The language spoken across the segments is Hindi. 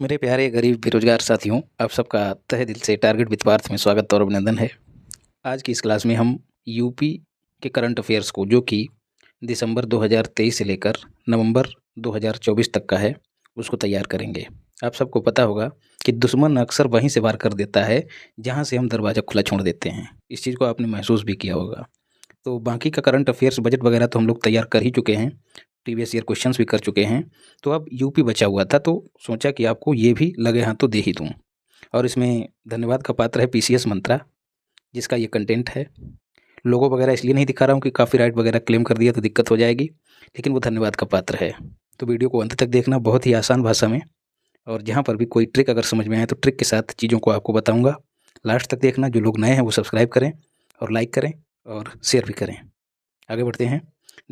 मेरे प्यारे गरीब बेरोजगार साथियों, आप सबका तहे दिल से टारगेट विथ पार्थ में स्वागत और अभिनंदन है। आज की इस क्लास में हम यूपी के करंट अफेयर्स को, जो कि दिसंबर 2023 से लेकर नवंबर 2024 तक का है, उसको तैयार करेंगे। आप सबको पता होगा कि दुश्मन अक्सर वहीं से वार कर देता है जहां से हम दरवाज़ा खुला छोड़ देते हैं। इस चीज़ को आपने महसूस भी किया होगा। तो बाकी का करंट अफेयर्स, बजट वगैरह तो हम लोग तैयार कर ही चुके हैं, प्रीवियस ईयर क्वेश्चंस भी कर चुके हैं। तो अब यूपी बचा हुआ था, तो सोचा कि आपको ये भी लगे हाथों दे ही दूँ। और इसमें धन्यवाद का पात्र है पीसीएस मंत्रा, जिसका ये कंटेंट है। लोगो वगैरह इसलिए नहीं दिखा रहा हूँ कि कॉपीराइट वगैरह क्लेम कर दिया तो दिक्कत हो जाएगी, लेकिन वो धन्यवाद का पात्र है। तो वीडियो को अंत तक देखना, बहुत ही आसान भाषा में, और जहाँ पर भी कोई ट्रिक अगर समझ में आए तो ट्रिक के साथ चीज़ों को आपको बताऊँगा। लास्ट तक देखना। जो लोग नए हैं वो सब्सक्राइब करें और लाइक करें और शेयर भी करें। आगे बढ़ते हैं।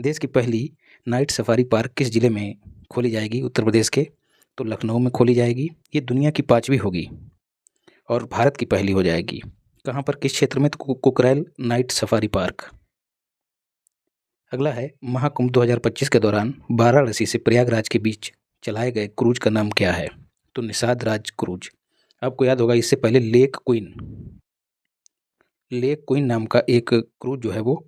देश की पहली नाइट सफारी पार्क किस ज़िले में खोली जाएगी? उत्तर प्रदेश के, तो लखनऊ में खोली जाएगी। ये दुनिया की 5वीं होगी और भारत की पहली हो जाएगी। कहाँ पर, किस क्षेत्र में? तो कुकरैल नाइट सफारी पार्क। अगला है, महाकुंभ 2025 के दौरान वाराणसी से प्रयागराज के बीच चलाए गए क्रूज का नाम क्या है? तो निषाद राज क्रूज। आपको याद होगा इससे पहले लेक क्वीन नाम का एक क्रूज जो है वो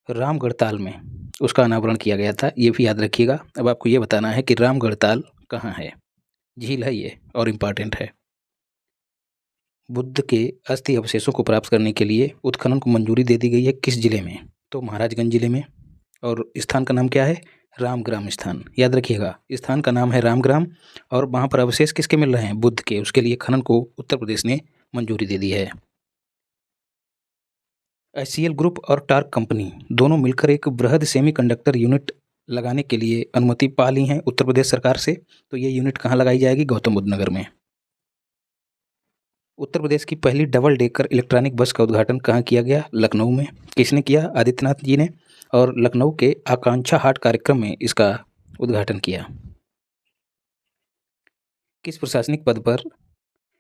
रामगढ़ताल में उसका अनावरण किया गया था। ये भी याद रखिएगा। अब आपको ये बताना है कि रामगढ़ताल कहाँ है। झील है ये और इम्पॉर्टेंट है। बुद्ध के अस्थि अवशेषों को प्राप्त करने के लिए उत्खनन को मंजूरी दे दी गई है किस जिले में? तो महाराजगंज जिले में। और स्थान का नाम क्या है? रामग्राम स्थान। याद रखिएगा, स्थान का नाम है रामग्राम। और वहाँ पर अवशेष किसके मिल रहे हैं? बुद्ध के। उसके लिए खनन को उत्तर प्रदेश ने मंजूरी दे दी है। एचसीएल ग्रुप और टार्क कंपनी दोनों मिलकर एक बृहद सेमीकंडक्टर यूनिट लगाने के लिए अनुमति पा ली हैं उत्तर प्रदेश सरकार से। तो ये यूनिट कहाँ लगाई जाएगी? गौतम बुद्ध नगर में। उत्तर प्रदेश की पहली डबल डेकर इलेक्ट्रॉनिक बस का उद्घाटन कहाँ किया गया? लखनऊ में। किसने किया? आदित्यनाथ जी ने। और लखनऊ के आकांक्षा हाट कार्यक्रम में इसका उद्घाटन किया। किस प्रशासनिक पद पर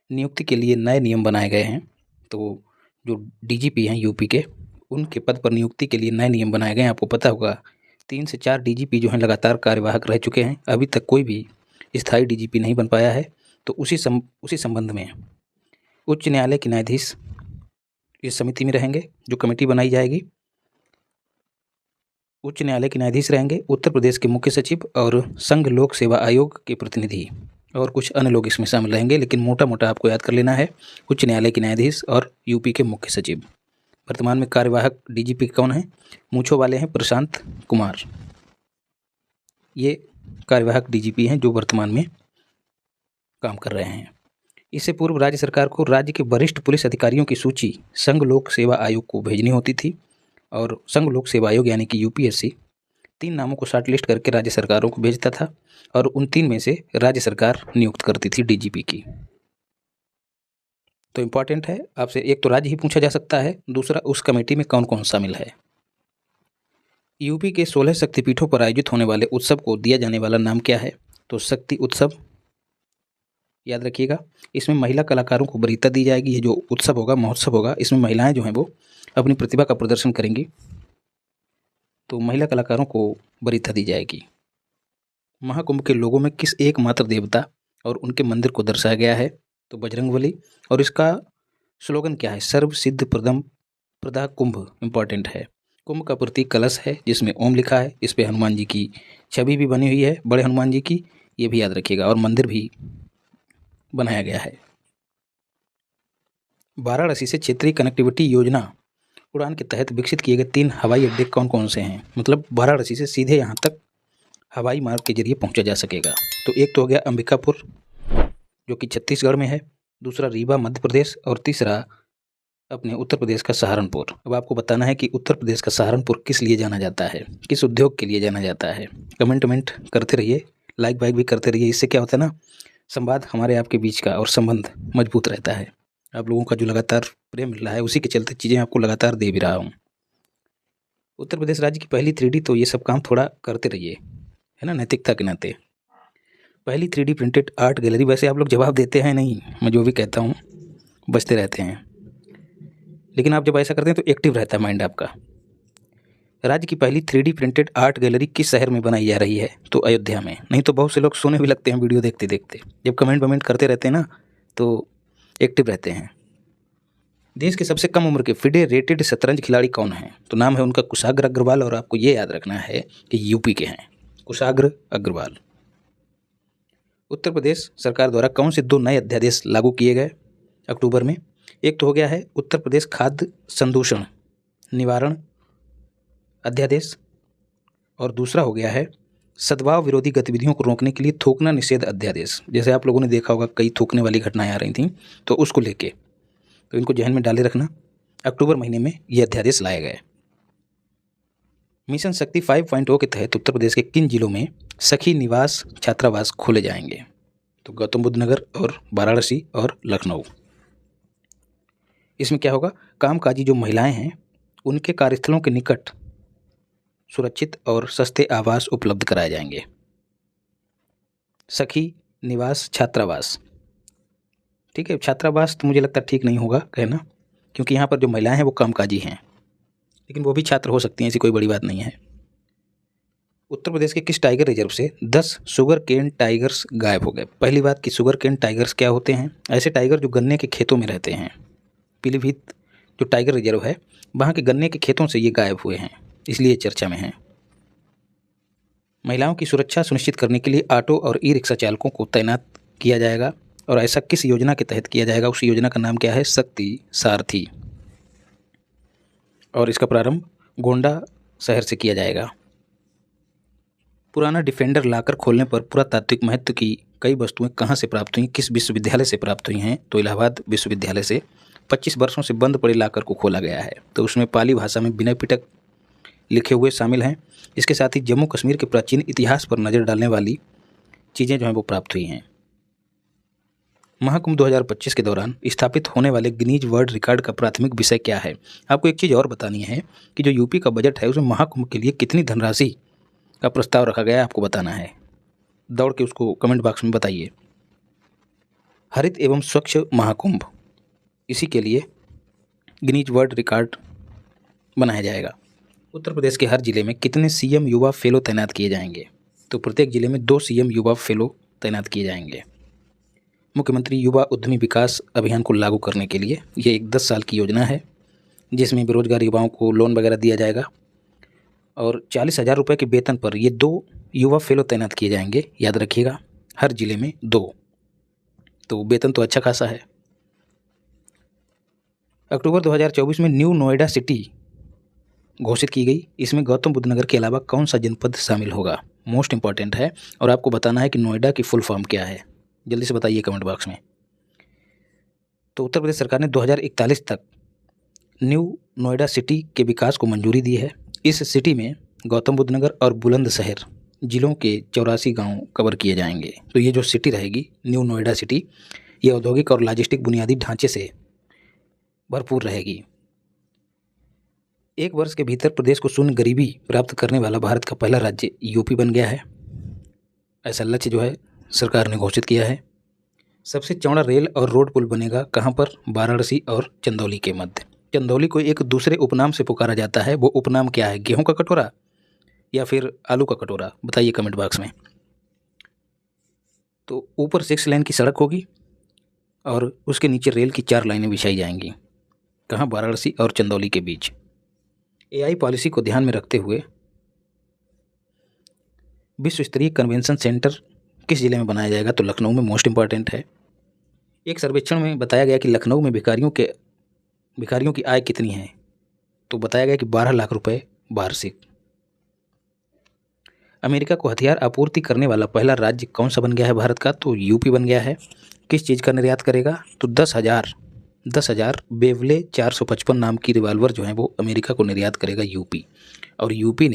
नियुक्ति के लिए नए नियम बनाए गए हैं? तो जो डीजीपी हैं यूपी के, उनके पद पर नियुक्ति के लिए नए नियम बनाए गए हैं। आपको पता होगा 3 से 4 डीजीपी जो हैं लगातार कार्यवाहक रह चुके हैं, अभी तक कोई भी स्थायी डीजीपी नहीं बन पाया है। तो उसी संबंध में उच्च न्यायालय के न्यायाधीश इस समिति में रहेंगे। जो कमेटी बनाई जाएगी, उच्च न्यायालय के न्यायाधीश रहेंगे, उत्तर प्रदेश के मुख्य सचिव और संघ लोक सेवा आयोग के प्रतिनिधि और कुछ अन्य लोग इसमें शामिल रहेंगे। लेकिन मोटा मोटा आपको याद कर लेना है, उच्च न्यायालय के न्यायाधीश और यूपी के मुख्य सचिव। वर्तमान में कार्यवाहक डीजीपी कौन है? मूंछों वाले हैं प्रशांत कुमार। ये कार्यवाहक डीजीपी हैं जो वर्तमान में काम कर रहे हैं। इससे पूर्व राज्य सरकार को राज्य के वरिष्ठ पुलिस अधिकारियों की सूची संघ लोक सेवा आयोग को भेजनी होती थी। और संघ लोक सेवा आयोग यानी कि यूपीएससी 3 नामों को शॉर्टलिस्ट करके राज्य सरकारों को भेजता था और उन 3 में से राज्य सरकार नियुक्त करती थी डीजीपी की। तो इम्पॉर्टेंट है, आपसे एक तो राज्य ही पूछा जा सकता है, दूसरा उस कमेटी में कौन कौन शामिल है। यूपी के 16 शक्तिपीठों पर आयोजित होने वाले उत्सव को दिया जाने वाला नाम क्या है? तो शक्ति उत्सव। याद रखिएगा, इसमें महिला कलाकारों को वरीयता दी जाएगी। ये जो उत्सव होगा, महोत्सव होगा, इसमें महिलाएं जो हैं वो अपनी प्रतिभा का प्रदर्शन करेंगी। तो महिला कलाकारों को वरीयता दी जाएगी। महाकुंभ के लोगों में किस एकमात्र देवता और उनके मंदिर को दर्शाया गया है? तो बजरंगबली। और इसका स्लोगन क्या है? सर्व सिद्ध प्रदम प्रदा कुंभ। इम्पॉर्टेंट है। कुंभ का प्रतीक कलश है जिसमें ओम लिखा है। इस पे हनुमान जी की छवि भी बनी हुई है, बड़े हनुमान जी की। ये भी याद रखिएगा। और मंदिर भी बनाया गया है। वाराणसी से क्षेत्रीय कनेक्टिविटी योजना उड़ान के तहत विकसित किए गए 3 हवाई अड्डे कौन कौन से हैं? मतलब वाराणसी से सीधे यहाँ तक हवाई मार्ग के जरिए पहुँचा जा सकेगा। तो एक तो हो गया अंबिकापुर जो कि छत्तीसगढ़ में है, दूसरा रीवा मध्य प्रदेश, और तीसरा अपने उत्तर प्रदेश का सहारनपुर। अब आपको बताना है कि उत्तर प्रदेश का सहारनपुर किस लिए जाना जाता है, किस उद्योग के लिए जाना जाता है। कमेंट करते रहिए, लाइक भी करते रहिए। इससे क्या होता है ना, संवाद हमारे आपके बीच का और संबंध मजबूत रहता है। आप लोगों का जो लगातार प्रेम मिल रहा है, उसी के चलते चीज़ें आपको लगातार दे भी रहा हूँ। उत्तर प्रदेश राज्य की पहली 3D, तो ये सब काम थोड़ा करते रहिए, है ना, नैतिकता के नाते। पहली 3D प्रिंटेड आर्ट गैलरी। वैसे आप लोग जवाब देते हैं नहीं, मैं जो भी कहता हूँ बचते रहते हैं, लेकिन आप जब ऐसा करते हैं तो एक्टिव रहता है माइंड आपका। राज्य की पहली 3D प्रिंटेड आर्ट गैलरी किस शहर में बनाई जा रही है? तो अयोध्या में। नहीं तो बहुत से लोग सोने भी लगते हैं वीडियो देखते देखते, जब कमेंट करते रहते हैं ना तो एक्टिव रहते हैं। देश के सबसे कम उम्र के फिडे रेटेड शतरंज खिलाड़ी कौन हैं? तो नाम है उनका कुशाग्र अग्रवाल, और आपको ये याद रखना है कि यूपी के हैं, कुशाग्र अग्रवाल। उत्तर प्रदेश सरकार द्वारा कौन से 2 नए अध्यादेश लागू किए गए अक्टूबर में? एक तो हो गया है उत्तर प्रदेश खाद्य संदूषण निवारण अध्यादेश, और दूसरा हो गया है सद्भाव विरोधी गतिविधियों को रोकने के लिए थूकना निषेध अध्यादेश। जैसे आप लोगों ने देखा होगा कई थूकने वाली घटनाएं आ रही थीं, तो उसको लेके, तो इनको जहन में डाले रखना। अक्टूबर महीने में ये अध्यादेश लाए गए। मिशन शक्ति 5.0 के तहत उत्तर प्रदेश के किन जिलों में सखी निवास छात्रावास खोले जाएंगे? तो गौतम बुद्ध नगर और वाराणसी और लखनऊ। इसमें क्या होगा, कामकाजी जो महिलाएं हैं उनके कार्यस्थलों के निकट सुरक्षित और सस्ते आवास उपलब्ध कराए जाएंगे। सखी निवास छात्रावास, ठीक है। छात्रावास तो मुझे लगता है ठीक नहीं होगा कहना, क्योंकि यहाँ पर जो महिलाएं हैं वो कामकाजी हैं, लेकिन वो भी छात्र हो सकती हैं, ऐसी कोई बड़ी बात नहीं है। उत्तर प्रदेश के किस टाइगर रिजर्व से 10 शुगर केन टाइगर्स गायब हो गए? पहली बात कि शुगर केन टाइगर्स क्या होते हैं? ऐसे टाइगर जो गन्ने के खेतों में रहते हैं। पीलीभीत जो टाइगर रिजर्व है वहाँ के गन्ने के खेतों से ये गायब हुए हैं, इसलिए चर्चा में हैं। महिलाओं की सुरक्षा सुनिश्चित करने के लिए ऑटो और ई रिक्शा चालकों को तैनात किया जाएगा, और ऐसा किस योजना के तहत किया जाएगा? उस योजना का नाम क्या है? शक्ति सारथी, और इसका प्रारंभ गोंडा शहर से किया जाएगा। पुराना डिफेंडर लाकर खोलने पर पुरातात्विक महत्व की कई वस्तुएं कहाँ से प्राप्त हुई, किस विश्वविद्यालय से प्राप्त हुई हैं? तो इलाहाबाद विश्वविद्यालय से। 25 वर्षों से बंद पड़े लाकर को खोला गया है, तो उसमें पाली भाषा में विनय पिटक लिखे हुए शामिल हैं। इसके साथ ही जम्मू कश्मीर के प्राचीन इतिहास पर नज़र डालने वाली चीज़ें जो हैं वो प्राप्त हुई हैं। महाकुंभ 2025 के दौरान स्थापित होने वाले गिनीज वर्ल्ड रिकॉर्ड का प्राथमिक विषय क्या है? आपको एक चीज़ और बतानी है कि जो यूपी का बजट है उसमें महाकुंभ के लिए कितनी धनराशि का प्रस्ताव रखा गया है, आपको बताना है। दौड़ के उसको कमेंट बॉक्स में बताइए। हरित एवं स्वच्छ महाकुंभ, इसी के लिए गिनीज वर्ल्ड रिकॉर्ड बनाया जाएगा। उत्तर प्रदेश के हर जिले में कितने सीएम युवा फेलो तैनात किए जाएंगे? तो प्रत्येक जिले में 2 सीएम युवा फेलो तैनात किए जाएंगे। मुख्यमंत्री युवा उद्यमी विकास अभियान को लागू करने के लिए ये एक 10 साल की योजना है, जिसमें बेरोजगार युवाओं को लोन वगैरह दिया जाएगा, और 40,000 रुपये के वेतन पर ये 2 युवा फेलो तैनात किए जाएंगे। याद रखिएगा, हर जिले में 2, तो वेतन तो अच्छा खासा है। अक्टूबर 2024 में न्यू नोएडा सिटी घोषित की गई। इसमें गौतम बुद्ध नगर के अलावा कौन सा जनपद शामिल होगा? मोस्ट इंपॉर्टेंट है, और आपको बताना है कि नोएडा की फुल फॉर्म क्या है। जल्दी से बताइए कमेंट बॉक्स में। तो उत्तर प्रदेश सरकार ने 2041 तक न्यू नोएडा सिटी के विकास को मंजूरी दी है। इस सिटी में गौतम बुद्ध नगर और बुलंदशहर जिलों के 84 गांव कवर किए जाएंगे। तो ये जो सिटी रहेगी न्यू नोएडा सिटी, ये औद्योगिक और लॉजिस्टिक बुनियादी ढांचे से भरपूर रहेगी। 1 वर्ष के भीतर प्रदेश को शून्य गरीबी प्राप्त करने वाला भारत का पहला राज्य यूपी बन गया है। ऐसा लक्ष्य जो है सरकार ने घोषित किया है। सबसे चौड़ा रेल और रोड पुल बनेगा कहाँ पर? वाराणसी और चंदौली के मध्य। चंदौली को एक दूसरे उपनाम से पुकारा जाता है, वो उपनाम क्या है? गेहूं का कटोरा या फिर आलू का कटोरा? बताइए कमेंट बॉक्स में। तो ऊपर 6 लेन की सड़क होगी और उसके नीचे रेल की 4 लाइनें बिछाई जाएंगी। कहाँ? वाराणसी और चंदौली के बीच। एआई पॉलिसी को ध्यान में रखते हुए विश्व स्तरीय कन्वेंशन सेंटर किस जिले में बनाया जाएगा? तो लखनऊ में। मोस्ट इंपॉर्टेंट है। एक सर्वेक्षण में बताया गया कि लखनऊ में भिखारियों की आय कितनी है? तो बताया गया कि 12 लाख रुपए वार्षिक। अमेरिका को हथियार आपूर्ति करने वाला पहला राज्य कौन सा बन गया है भारत का? तो यूपी बन गया है। किस चीज़ का निर्यात करेगा? तो 10,000 बेवले 455 नाम की रिवाल्वर जो है वो अमेरिका को निर्यात करेगा यूपी। और यूपी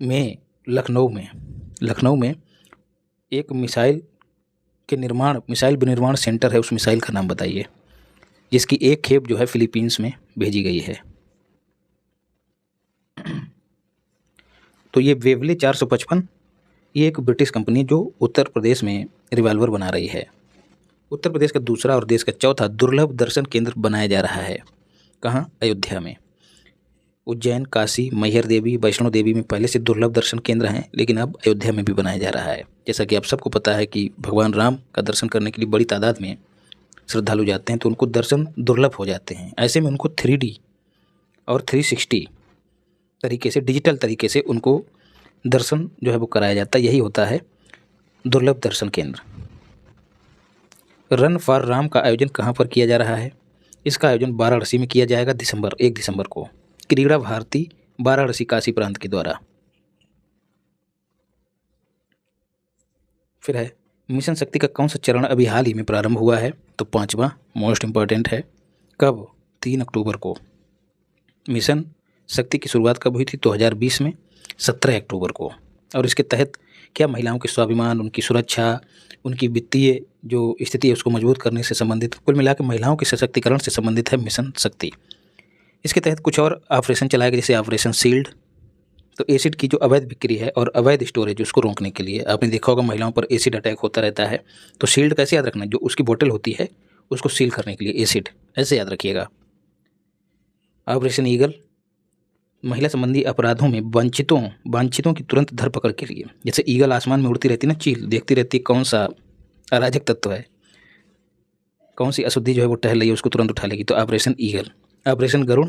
में लखनऊ में एक मिसाइल विनिर्माण सेंटर है। उस मिसाइल का नाम बताइए, जिसकी एक खेप जो है फिलीपींस में भेजी गई है। तो ये बेवले 455 ये एक ब्रिटिश कंपनी जो उत्तर प्रदेश में रिवाल्वर बना रही है। उत्तर प्रदेश का दूसरा और देश का चौथा दुर्लभ दर्शन केंद्र बनाया जा रहा है। कहाँ? अयोध्या में। उज्जैन, काशी, मैहर देवी, वैष्णो देवी में पहले से दुर्लभ दर्शन केंद्र हैं, लेकिन अब अयोध्या में भी बनाया जा रहा है। जैसा कि आप सबको पता है कि भगवान राम का दर्शन करने के लिए बड़ी तादाद में श्रद्धालु जाते हैं, तो उनको दर्शन दुर्लभ हो जाते हैं। ऐसे में उनको 3D और 360 तरीके से, डिजिटल तरीके से उनको दर्शन जो है वो कराया जाता है। यही होता है दुर्लभ दर्शन केंद्र। रन फॉर राम का आयोजन कहाँ पर किया जा रहा है? इसका आयोजन वाराणसी में किया जाएगा 1 दिसंबर को। क्रीड़ा भारती वाराणसी काशी प्रांत के द्वारा। फिर है मिशन शक्ति का कौन सा चरण अभी हाल ही में प्रारंभ हुआ है? तो 5वां, मोस्ट इम्पॉर्टेंट है। कब? 3 अक्टूबर को। मिशन शक्ति की शुरुआत कब हुई थी? 2020 में 17 अक्टूबर को। और इसके तहत क्या महिलाओं के स्वाभिमान, उनकी सुरक्षा, उनकी वित्तीय जो स्थिति है उसको मजबूत करने से संबंधित, कुल मिलाकर महिलाओं के सशक्तिकरण से संबंधित है मिशन शक्ति। इसके तहत कुछ और ऑपरेशन चलाए गए, जैसे ऑपरेशन शील्ड। तो एसिड की जो अवैध बिक्री है और अवैध स्टोरेज उसको रोकने के लिए, आपने देखा होगा महिलाओं पर एसिड अटैक होता रहता है, तो शील्ड कैसे याद रखना? जो उसकी बोतल होती है उसको सील करने के लिए एसिड, ऐसे याद रखिएगा। ऑपरेशन ईगल, महिला संबंधी अपराधों में वांछितों की तुरंत धरपकड़ के लिए। जैसे ईगल आसमान में उड़ती रहती है ना, चील देखती रहती है कौन सा अराजक तत्व है, कौन सी अशुद्धि जो है वो टहल रही है, उसको तुरंत उठा लेगी, तो operation eagle. Operation Garuda,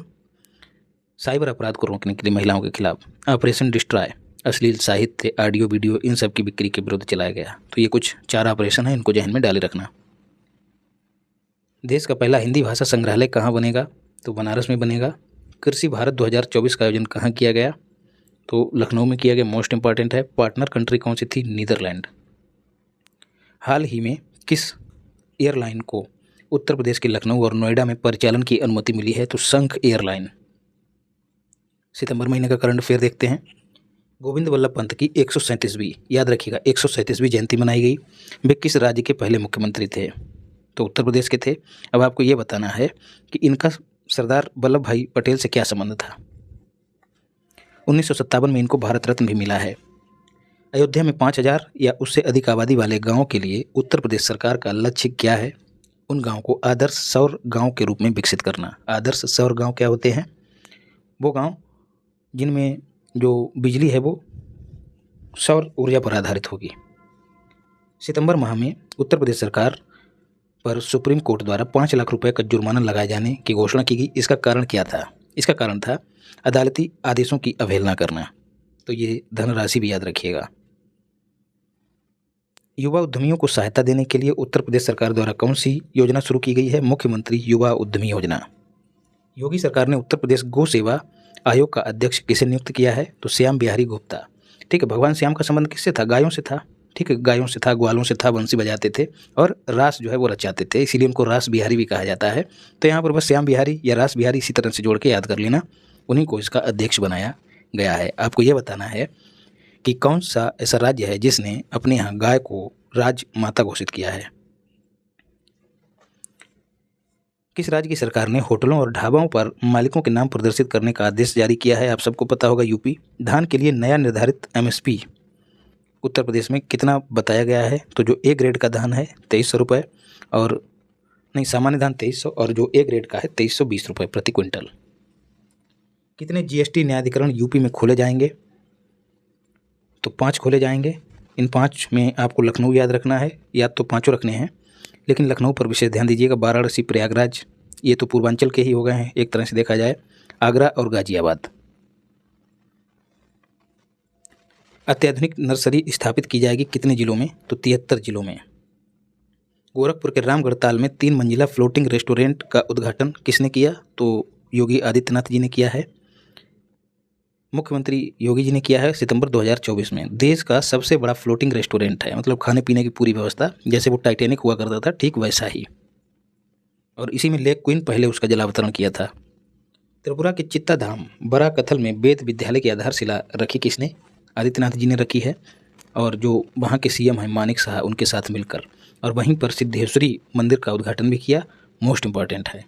cyber अपराध को रोकने के लिए महिलाओं के खिलाफ। ऑपरेशन डिस्ट्रॉय, अश्लील साहित्य, ऑडियो वीडियो इन सब की बिक्री के विरुद्ध चलाया गया। तो ये कुछ 4 ऑपरेशन हैं, इनको जहन में डाले रखना। देश का पहला हिंदी भाषा संग्रहालय कहाँ बनेगा? तो बनारस में बनेगा। कृषि भारत 2024 का आयोजन कहाँ किया गया? तो लखनऊ में किया गया, मोस्ट इंपॉर्टेंट है। पार्टनर कंट्री कौन सी थी? नीदरलैंड। हाल ही में किस एयरलाइन को उत्तर प्रदेश के लखनऊ और नोएडा में परिचालन की अनुमति मिली है? तो संघ एयरलाइन। सितंबर महीने का करंट अफेयर देखते हैं। गोविंद वल्लभ पंत की 137वीं, याद रखिएगा 137वीं जयंती मनाई गई। वे किस राज्य के पहले मुख्यमंत्री थे? तो उत्तर प्रदेश के थे। अब आपको ये बताना है कि इनका सरदार वल्लभ भाई पटेल से क्या संबंध था। 1957 में इनको भारत रत्न भी मिला है। अयोध्या में 5000 या उससे अधिक आबादी वाले गाँव के लिए उत्तर प्रदेश सरकार का लक्ष्य क्या है? उन गाँव को आदर्श सौर गाँव के रूप में विकसित करना। आदर्श सौर गाँव क्या होते हैं? वो गाँव जिनमें जो बिजली है वो सौर ऊर्जा पर आधारित होगी। सितंबर माह में उत्तर प्रदेश सरकार पर सुप्रीम कोर्ट द्वारा 5 लाख रुपए का जुर्माना लगाए जाने की घोषणा की गई। इसका कारण क्या था? इसका कारण था अदालती आदेशों की अवहेलना करना। तो ये धनराशि भी याद रखिएगा। युवा उद्यमियों को सहायता देने के लिए उत्तर प्रदेश सरकार द्वारा कौन सी योजना शुरू की गई है? मुख्यमंत्री युवा उद्यमी योजना। योगी सरकार ने उत्तर प्रदेश गौ सेवा आयोग का अध्यक्ष किसे नियुक्त किया है? तो श्याम बिहारी गुप्ता। ठीक है, भगवान श्याम का संबंध किससे था? गायों से था। ठीक है, गायों से था, ग्वालों से था, बंसी बजाते थे और रास जो है वो रचाते थे, इसीलिए उनको रास बिहारी भी कहा जाता है। तो यहाँ पर बस श्याम बिहारी या रास बिहारी इसी तरह से जोड़ के याद कर लेना, उन्हीं को इसका अध्यक्ष बनाया गया है। आपको ये बताना है कि कौन सा ऐसा राज्य है जिसने अपने यहाँ गाय को राजमाता घोषित किया है। किस राज्य की सरकार ने होटलों और ढाबाओं पर मालिकों के नाम प्रदर्शित करने का आदेश जारी किया है? आप सबको पता होगा, यूपी। धान के लिए नया निर्धारित MSP उत्तर प्रदेश में कितना बताया गया है? तो जो A ग्रेड का धान है 2300 रुपये, और नहीं, सामान्य धान 2300, और जो A ग्रेड का है 2320 रुपये प्रति क्विंटल। कितने GST न्यायाधिकरण यूपी में खोले जाएंगे? तो 5 खोले जाएंगे। इन 5 में आपको लखनऊ याद रखना है, या तो 5 रखने हैं, लेकिन लखनऊ पर विशेष ध्यान दीजिएगा। वाराणसी, प्रयागराज ये तो पूर्वांचल के ही हो गए हैं एक तरह से देखा जाए। आगरा और गाजियाबाद। अत्याधुनिक नर्सरी स्थापित की जाएगी कितने जिलों में? तो 73 जिलों में। गोरखपुर के रामगढ़ ताल में 3 मंजिला फ्लोटिंग रेस्टोरेंट का उद्घाटन किसने किया? तो योगी आदित्यनाथ जी ने किया है। मुख्यमंत्री योगी जी ने किया है सितंबर 2024 में। देश का सबसे बड़ा फ्लोटिंग रेस्टोरेंट है, मतलब खाने पीने की पूरी व्यवस्था, जैसे वो टाइटैनिक हुआ करता था ठीक वैसा ही। और इसी में लेक क्वीन पहले उसका जलावतरण किया था। त्रिपुरा के चित्ता धाम बड़ा कथल में वेद विद्यालय की आधारशिला रखी किसने? आदित्यनाथ जी ने रखी है, और जो वहाँ के CM हैं मानिक शाह, उनके साथ मिलकर। और वहीं पर सिद्धेश्वरी मंदिर का उद्घाटन भी किया, मोस्ट इम्पॉर्टेंट है।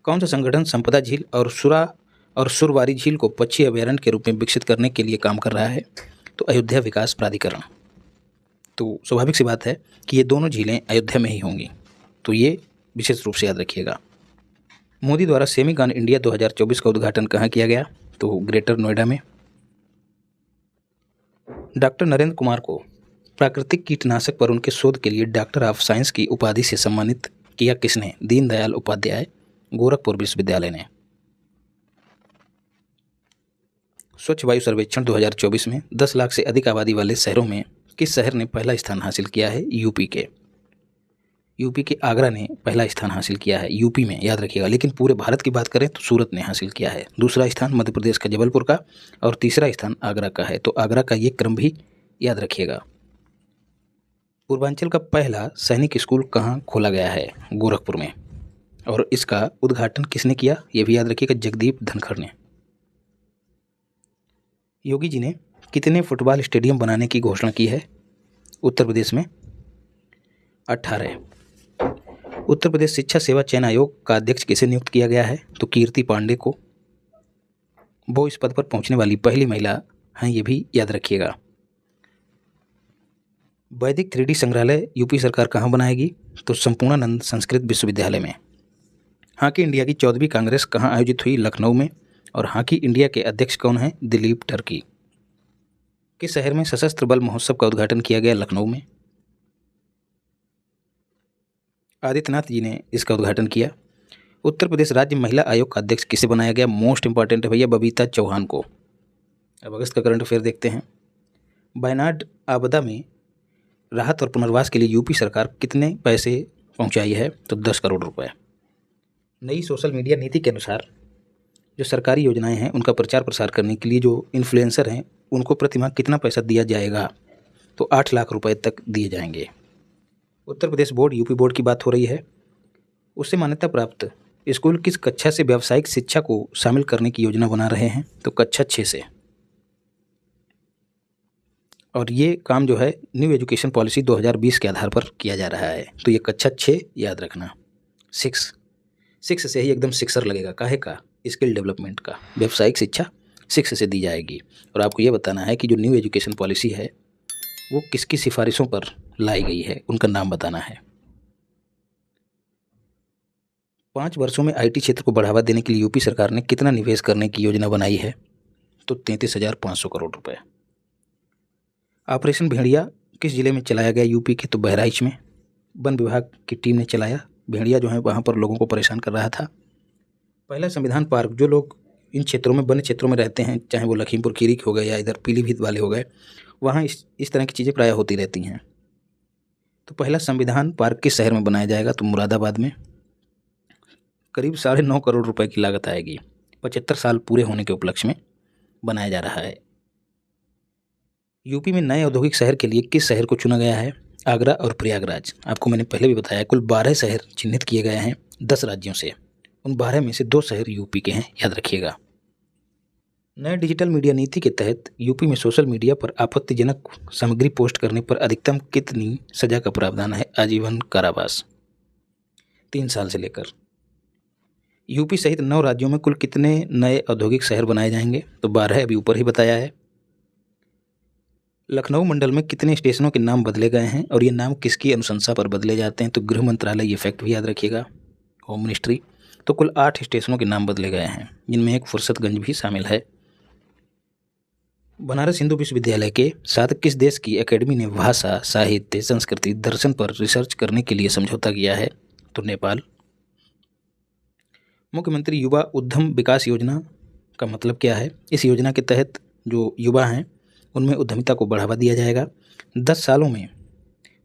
कौन सा संगठन संपदा झील और सुरवारी झील को पक्षी अभयारण्य के रूप में विकसित करने के लिए काम कर रहा है? तो अयोध्या विकास प्राधिकरण। तो स्वाभाविक सी बात है कि ये दोनों झीलें अयोध्या में ही होंगी, तो ये विशेष रूप से याद रखिएगा। मोदी द्वारा सेमीकॉन इंडिया 2024 का उद्घाटन कहाँ किया गया? तो ग्रेटर नोएडा में। डॉक्टर नरेंद्र कुमार को प्राकृतिक कीटनाशक पर उनके शोध के लिए डॉक्टर ऑफ साइंस की उपाधि से सम्मानित किया किसने? दीनदयाल उपाध्याय गोरखपुर विश्वविद्यालय ने। स्वच्छ वायु सर्वेक्षण 2024 में 10 लाख से अधिक आबादी वाले शहरों में किस शहर ने पहला स्थान हासिल किया है? यूपी के आगरा ने पहला स्थान हासिल किया है, यूपी में, याद रखिएगा। लेकिन पूरे भारत की बात करें तो सूरत ने हासिल किया है। दूसरा स्थान मध्य प्रदेश का जबलपुर का और तीसरा स्थान आगरा का है। तो आगरा का ये क्रम भी याद रखिएगा। पूर्वांचल का पहला सैनिक स्कूल कहाँ खोला गया है? गोरखपुर में। और इसका उद्घाटन किसने किया? ये भी याद रखिएगा, जगदीप धनखड़ ने। योगी जी ने कितने फुटबॉल स्टेडियम बनाने की घोषणा की है उत्तर प्रदेश में? 18। उत्तर प्रदेश शिक्षा सेवा चयन आयोग का अध्यक्ष किसे नियुक्त किया गया है? तो कीर्ति पांडे को। वो इस पद पर पहुंचने वाली पहली महिला हैं, ये भी याद रखिएगा। वैदिक 3D संग्रहालय यूपी सरकार कहाँ बनाएगी? तो संपूर्णानंद संस्कृत विश्वविद्यालय में। हॉकी इंडिया की 14वीं कांग्रेस कहाँ आयोजित हुई? लखनऊ में। और हॉकी इंडिया के अध्यक्ष कौन हैं? दिलीप टर्की। किस शहर में सशस्त्र बल महोत्सव का उद्घाटन किया गया? लखनऊ में। आदित्यनाथ जी ने इसका उद्घाटन किया। उत्तर प्रदेश राज्य महिला आयोग का अध्यक्ष किसे बनाया गया? मोस्ट इंपॉर्टेंट है भैया, बबीता चौहान को। अब अगस्त का करंट अफेयर देखते हैं। वायनाड आपदा में राहत और पुनर्वास के लिए यूपी सरकार कितने पैसे पहुंचाई है? तो 10 करोड़ रुपए। नई सोशल मीडिया नीति के अनुसार जो सरकारी योजनाएं हैं उनका प्रचार प्रसार करने के लिए जो इन्फ्लुएंसर हैं उनको प्रतिमाह कितना पैसा दिया जाएगा? तो 8 लाख रुपए तक दिए जाएंगे। Uttar Pradesh board, UP board की बात हो रही है, उससे मान्यता प्राप्त स्कूल किस कक्षा से व्यावसायिक शिक्षा को शामिल करने की योजना बना रहे हैं? तो कक्षा 6 से। और ये काम जो है न्यू एजुकेशन पॉलिसी 2020 के आधार पर किया जा रहा है। तो ये कक्षा 6 याद रखना। 6 से ही एकदम सिक्सर लगेगा। काहे का? स्किल डेवलपमेंट का। व्यावसायिक शिक्षा 6 से दी जाएगी। और आपको ये बताना है कि जो न्यू एजुकेशन पॉलिसी है वो किसकी सिफारिशों पर लाई गई है, उनका नाम बताना है। 5 वर्षों में IT क्षेत्र को बढ़ावा देने के लिए यूपी सरकार ने कितना निवेश करने की योजना बनाई है? तो 33,500 करोड़ रुपए। ऑपरेशन भेड़िया किस जिले में चलाया गया यूपी के? तो बहराइच में। वन विभाग की टीम ने चलाया। भेड़िया जो है वहाँ पर लोगों को परेशान कर रहा था। पहला संविधान पार्क, जो लोग इन क्षेत्रों में, वन क्षेत्रों में रहते हैं, चाहे वो लखीमपुर खीरी हो गए या इधर पीलीभीत वाले हो गए, वहाँ इस तरह की चीज़ें प्रायः होती रहती हैं। तो पहला संविधान पार्क किस शहर में बनाया जाएगा? तो मुरादाबाद में। करीब 9.5 करोड़ रुपए की लागत आएगी। 75 साल पूरे होने के उपलक्ष्य में बनाया जा रहा है। यूपी में नए औद्योगिक शहर के लिए किस शहर को चुना गया है? आगरा और प्रयागराज। आपको मैंने पहले भी बताया, कुल 12 शहर चिन्हित किए गए हैं 10 राज्यों से। उन 12 में से 2 शहर यूपी के हैं, याद रखिएगा। नए डिजिटल मीडिया नीति के तहत यूपी में सोशल मीडिया पर आपत्तिजनक सामग्री पोस्ट करने पर अधिकतम कितनी सजा का प्रावधान है? आजीवन कारावास 3 साल से लेकर। यूपी सहित 9 राज्यों में कुल कितने नए औद्योगिक शहर बनाए जाएंगे? तो 12, अभी ऊपर ही बताया है। लखनऊ मंडल में कितने स्टेशनों के नाम बदले गए हैं और ये नाम किसकी अनुशंसा पर बदले जाते हैं? तो गृह मंत्रालय, ये फैक्ट भी याद रखिएगा, होम मिनिस्ट्री। तो कुल 8 स्टेशनों के नाम बदले गए हैं, जिनमें एक फुर्सतगंज भी शामिल है। बनारस हिंदू विश्वविद्यालय के साथ किस देश की एकेडमी ने भाषा, साहित्य, संस्कृति, दर्शन पर रिसर्च करने के लिए समझौता किया है? तो नेपाल। मुख्यमंत्री युवा उद्यम विकास योजना का मतलब क्या है? इस योजना के तहत जो युवा हैं उनमें उद्यमिता को बढ़ावा दिया जाएगा। 10 सालों में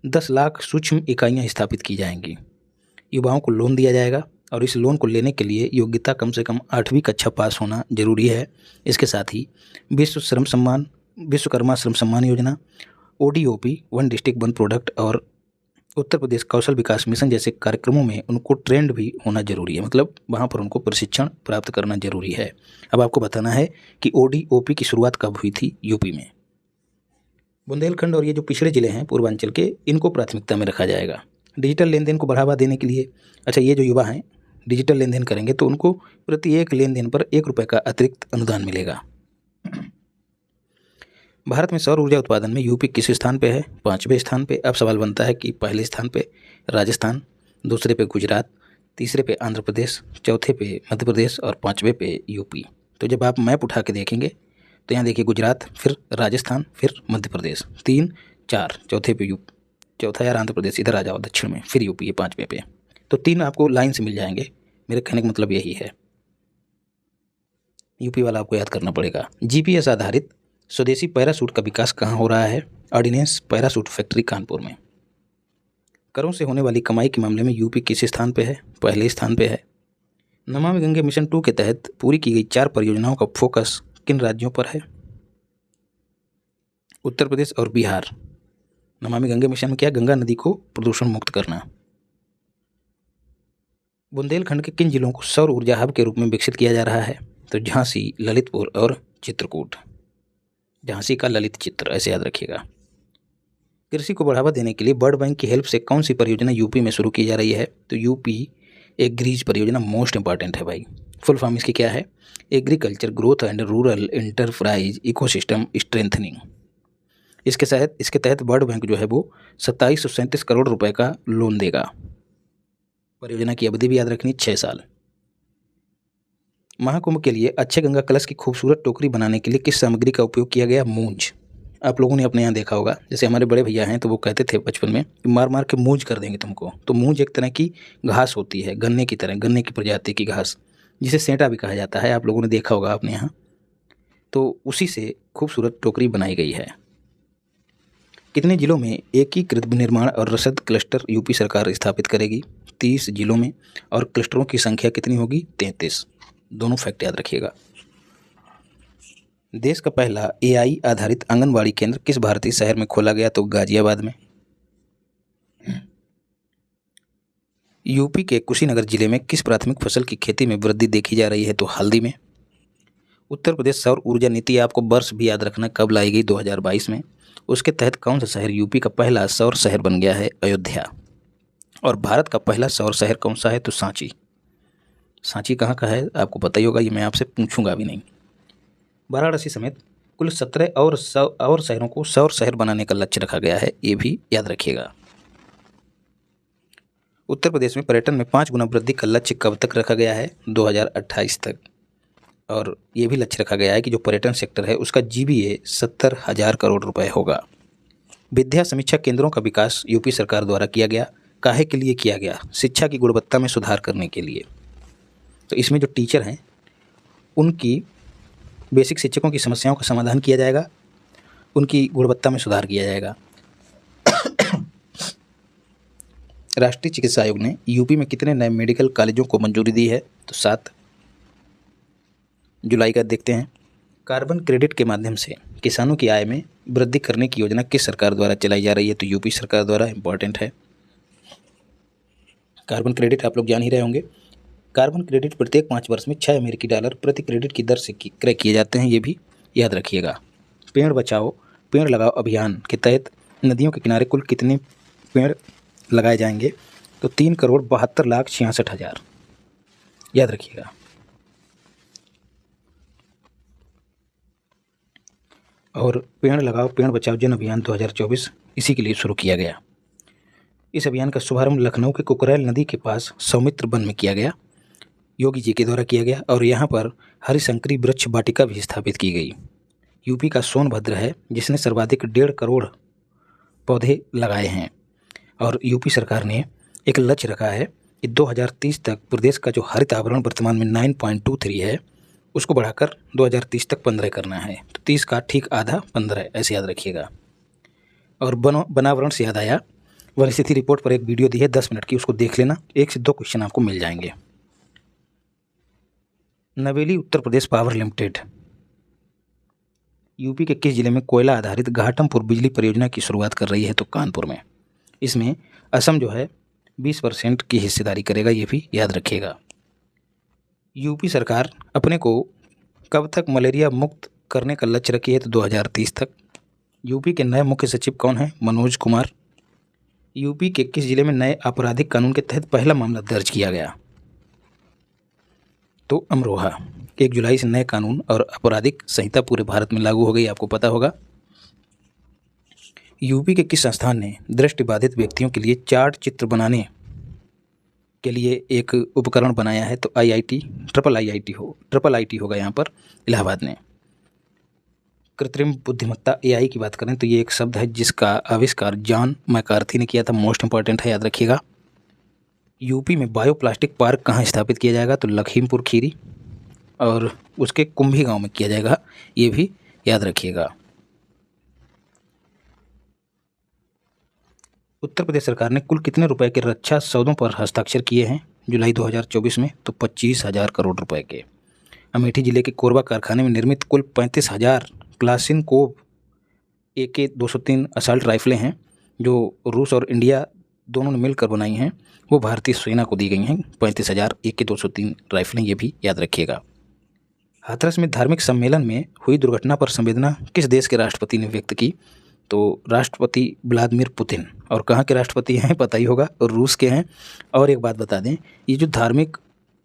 10 लाख सूक्ष्म इकाइयाँ स्थापित की जाएंगी। युवाओं को लोन दिया जाएगा और इस लोन को लेने के लिए योग्यता कम से कम 8वीं कक्षा पास होना जरूरी है। इसके साथ ही विश्वकर्मा श्रम Samman Yojana, ODOP, one district one product और उत्तर प्रदेश कौशल विकास मिशन जैसे कार्यक्रमों में उनको ट्रेंड भी होना जरूरी है। मतलब वहाँ पर उनको प्रशिक्षण प्राप्त करना जरूरी है। अब आपको बताना है कि ODOP की शुरुआत कब हुई थी यूपी में। बुंदेलखंड और ये जो पिछड़े जिले हैं पूर्वांचल के, इनको प्राथमिकता में रखा जाएगा। डिजिटल लेन देन को बढ़ावा देने के लिए, अच्छा, ये जो युवा हैं डिजिटल लेन देन करेंगे तो उनको प्रति एक लेन देन पर 1 रुपये का अतिरिक्त अनुदान मिलेगा। भारत में सौर ऊर्जा उत्पादन में यूपी किस स्थान पे है? 5वें स्थान पे। अब सवाल बनता है कि पहले स्थान पे राजस्थान, दूसरे पे गुजरात, तीसरे पे आंध्र प्रदेश, चौथे पे मध्य प्रदेश और पाँचवें पे यूपी। तो जब आप मैप उठा के देखेंगे तो यहाँ देखिए गुजरात, फिर राजस्थान, फिर मध्य प्रदेश, 3, 4, चौथे पे चौथा यार आंध्र प्रदेश, इधर आ जाओ दक्षिण में, फिर यूपी है पाँचवें पे। तो 3 आपको लाइन से मिल जाएंगे। मेरे कहने का मतलब यही है, यूपी वाला आपको याद करना पड़ेगा। जीपीएस आधारित स्वदेशी पैराशूट का विकास कहाँ हो रहा है? ऑर्डिनेंस पैराशूट फैक्ट्री कानपुर में। करों से होने वाली कमाई के मामले में यूपी किस स्थान पे है? पहले स्थान पे है। नमामि गंगे मिशन 2 के तहत पूरी की गई 4 परियोजनाओं का फोकस किन राज्यों पर है? उत्तर प्रदेश और बिहार। नमामि गंगे मिशन में क्या? गंगा नदी को प्रदूषण मुक्त करना। बुंदेलखंड के किन जिलों को सौर ऊर्जा हब के रूप में विकसित किया जा रहा है? तो झांसी, ललितपुर और चित्रकूट। झांसी का ललित चित्र, ऐसे याद रखिएगा। कृषि को बढ़ावा देने के लिए वर्ल्ड बैंक की हेल्प से कौन सी परियोजना यूपी में शुरू की जा रही है? तो यूपी एग्रीज परियोजना मोस्ट इंपॉर्टेंट है भाई। फुल फॉर्म इसकी क्या है? Agriculture growth and rural enterprise ecosystem strengthening. इसके तहत वर्ल्ड बैंक जो है वो 2737 करोड़ रुपए का लोन देगा। परियोजना की अवधि भी याद रखनी, 6 साल। महाकुंभ के लिए अक्षय गंगा कलश की खूबसूरत टोकरी बनाने के लिए किस सामग्री का उपयोग किया गया? मूंज। आप लोगों ने अपने यहाँ देखा होगा, जैसे हमारे बड़े भैया हैं तो वो कहते थे बचपन में मार मार के मूंज कर देंगे तुमको। तो मूंज एक तरह की घास होती है, गन्ने की तरह, गन्ने की प्रजाति की घास, जिसे सेंटा भी कहा जाता है। आप लोगों ने देखा होगा अपने यहाँ। तो उसी से खूबसूरत टोकरी बनाई गई है। कितने जिलों में एकीकृत निर्माण और रसद क्लस्टर यूपी सरकार स्थापित करेगी? 30 जिलों में। और क्लस्टरों की संख्या कितनी होगी? 33। दोनों फैक्ट याद रखिएगा। देश का पहला एआई आधारित आंगनबाड़ी केंद्र किस भारतीय शहर में खोला गया? तो गाजियाबाद में। यूपी के कुशीनगर जिले में किस प्राथमिक फसल की खेती में वृद्धि देखी जा रही है? तो हल्दी में। उत्तर प्रदेश सौर ऊर्जा नीति, आपको वर्ष भी याद रखना कब लाई गई? 2022 में। उसके तहत कौन सा शहर यूपी का पहला सौर शहर बन गया है? अयोध्या। और भारत का पहला सौर शहर कौन सा है? तो सांची। सांची कहाँ का है आपको पता ही होगा, ये मैं आपसे पूछूंगा भी नहीं। वाराणसी समेत कुल 17 और शहरों को सौर शहर बनाने का लक्ष्य रखा गया है, ये भी याद रखिएगा। उत्तर प्रदेश में पर्यटन में 5 गुना वृद्धि का लक्ष्य कब तक रखा गया है? 2028 तक। और ये भी लक्ष्य रखा गया है कि जो पर्यटन सेक्टर है उसका जीबीए 70,000 करोड़ रुपए होगा। विद्या समीक्षा केंद्रों का विकास यूपी सरकार द्वारा किया गया, काहे के लिए किया गया? शिक्षा की गुणवत्ता में सुधार करने के लिए। तो इसमें जो टीचर हैं उनकी बेसिक शिक्षकों की समस्याओं का समाधान किया जाएगा, उनकी गुणवत्ता में सुधार किया जाएगा। राष्ट्रीय चिकित्सा आयोग ने यूपी में कितने नए मेडिकल कॉलेजों को मंजूरी दी है? तो 7 जुलाई का देखते हैं। कार्बन क्रेडिट के माध्यम से किसानों की आय में वृद्धि करने की योजना किस सरकार द्वारा चलाई जा रही है? तो यूपी सरकार द्वारा। इंपॉर्टेंट है। कार्बन क्रेडिट आप लोग जान ही रहे होंगे। कार्बन क्रेडिट प्रत्येक 5 वर्ष में $6 प्रति क्रेडिट की दर से क्रय किए जाते हैं, ये भी याद रखिएगा। पेड़ बचाओ पेड़ लगाओ अभियान के तहत नदियों के किनारे कुल कितने पेड़ लगाए जाएंगे? तो 3,72,66,000 याद रखिएगा। और पेड़ लगाओ पेड़ बचाओ जन अभियान 2024 इसी के लिए शुरू किया गया। इस अभियान का शुभारंभ लखनऊ के कुकरैल नदी के पास सौमित्र वन में किया गया, योगी जी के द्वारा किया गया। और यहाँ पर हरिशंकरी वृक्ष वाटिका भी स्थापित की गई। यूपी का सोनभद्र है जिसने सर्वाधिक 1.5 करोड़ पौधे लगाए हैं। और यूपी सरकार ने एक लक्ष्य रखा है कि 2030 तक प्रदेश का जो हरित आवरण वर्तमान में 9.23 है उसको बढ़ाकर 2030 तक 15 करना है। तो 30 का ठीक आधा 15, ऐसे याद रखिएगा। और वनावरण से याद आया, वन स्थिति रिपोर्ट पर एक वीडियो दी है 10 मिनट की, उसको देख लेना। 1 से 2 क्वेश्चन आपको मिल जाएंगे। नवेली Uttar Pradesh power limited UP के किस जिले में कोयला आधारित घाटमपुर बिजली परियोजना की शुरुआत कर रही है? तो कानपुर में। इसमें असम जो है 20% की हिस्सेदारी करेगा, ये भी याद रखिएगा। यूपी सरकार अपने को कब तक मलेरिया मुक्त करने का लक्ष्य रखी है? तो 2030 तक। यूपी के नए मुख्य सचिव कौन हैं? मनोज कुमार। यूपी के किस जिले में नए आपराधिक कानून के तहत पहला मामला दर्ज किया गया? तो अमरोहा। 1 जुलाई से नए कानून और आपराधिक संहिता पूरे भारत में लागू हो गई, आपको पता होगा। यूपी के किस संस्थान ने दृष्टिबाधित व्यक्तियों के लिए चार्ट चित्र बनाने के लिए एक उपकरण बनाया है, तो IIT ट्रिपल आईटी होगा यहाँ पर इलाहाबाद में। कृत्रिम बुद्धिमत्ता AI की बात करें तो ये एक शब्द है जिसका आविष्कार जॉन मैकार्थी ने किया था। मोस्ट इंपॉर्टेंट है, याद रखिएगा। यूपी में बायोप्लास्टिक पार्क कहाँ स्थापित किया जाएगा, तो लखीमपुर खीरी और उसके कुंभी गांव में किया जाएगा, ये भी याद रखिएगा। उत्तर प्रदेश सरकार ने कुल कितने रुपए के रक्षा सौदों पर हस्ताक्षर किए हैं जुलाई 2024 में, तो 25,000 करोड़ रुपए के। अमेठी जिले के कोरबा कारखाने में निर्मित कुल 35,000 क्लाशिनकोव AK-203 असल्ट राइफलें हैं जो रूस और इंडिया दोनों ने मिलकर बनाई हैं, वो भारतीय सेना को दी गई हैं। 35,000 AK-203 राइफलें, ये भी याद रखिएगा। हाथरस में धार्मिक सम्मेलन में हुई दुर्घटना पर संवेदना किस देश के राष्ट्रपति ने व्यक्त की, तो राष्ट्रपति व्लादिमीर पुतिन। और कहाँ के राष्ट्रपति हैं पता ही होगा, और रूस के हैं। और एक बात बता दें, ये जो धार्मिक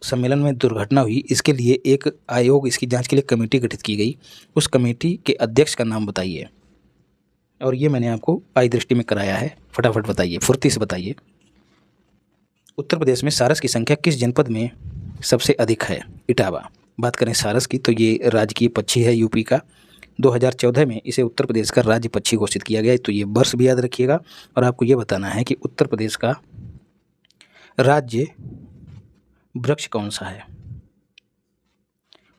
सम्मेलन में दुर्घटना हुई, इसके लिए एक आयोग, इसकी जांच के लिए कमेटी गठित की गई। उस कमेटी के अध्यक्ष का नाम बताइए। और ये मैंने आपको आई दृष्टि में कराया है, फटाफट बताइए, फुर्ती से बताइए। उत्तर प्रदेश में सारस की संख्या किस जनपद में सबसे अधिक है, इटावा। बात करें सारस की तो ये राजकीय पक्षी है यूपी का। 2014 में इसे उत्तर प्रदेश का राज्य पक्षी घोषित किया गया है, तो ये वर्ष भी याद रखिएगा। और आपको ये बताना है कि उत्तर प्रदेश का राज्य वृक्ष कौन सा है।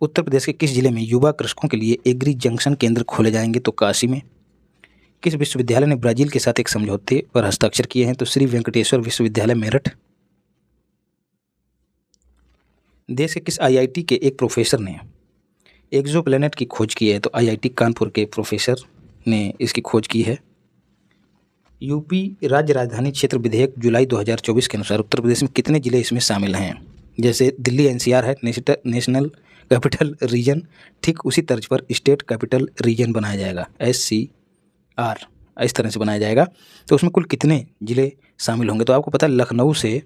उत्तर प्रदेश के किस जिले में युवा कृषकों के लिए एग्री जंक्शन केंद्र खोले जाएंगे, तो काशी में। किस विश्वविद्यालय ने ब्राजील के साथ एक समझौते पर हस्ताक्षर किए हैं, तो श्री वेंकटेश्वर विश्वविद्यालय मेरठ। देश के किस IIT के एक प्रोफेसर ने एक्सोप्लैनेट की खोज की है, तो IIT कानपुर के प्रोफेसर ने इसकी खोज की है। यूपी राज्य राजधानी क्षेत्र विधेयक जुलाई 2024 के अनुसार उत्तर प्रदेश में कितने जिले इसमें शामिल हैं। जैसे दिल्ली NCR है नेशनल कैपिटल रीजन, ठीक उसी तर्ज पर स्टेट कैपिटल रीजन बनाया जाएगा, SCR, इस तरह से बनाया जाएगा। तो उसमें कुल कितने जिले शामिल होंगे, तो आपको पता है लखनऊ से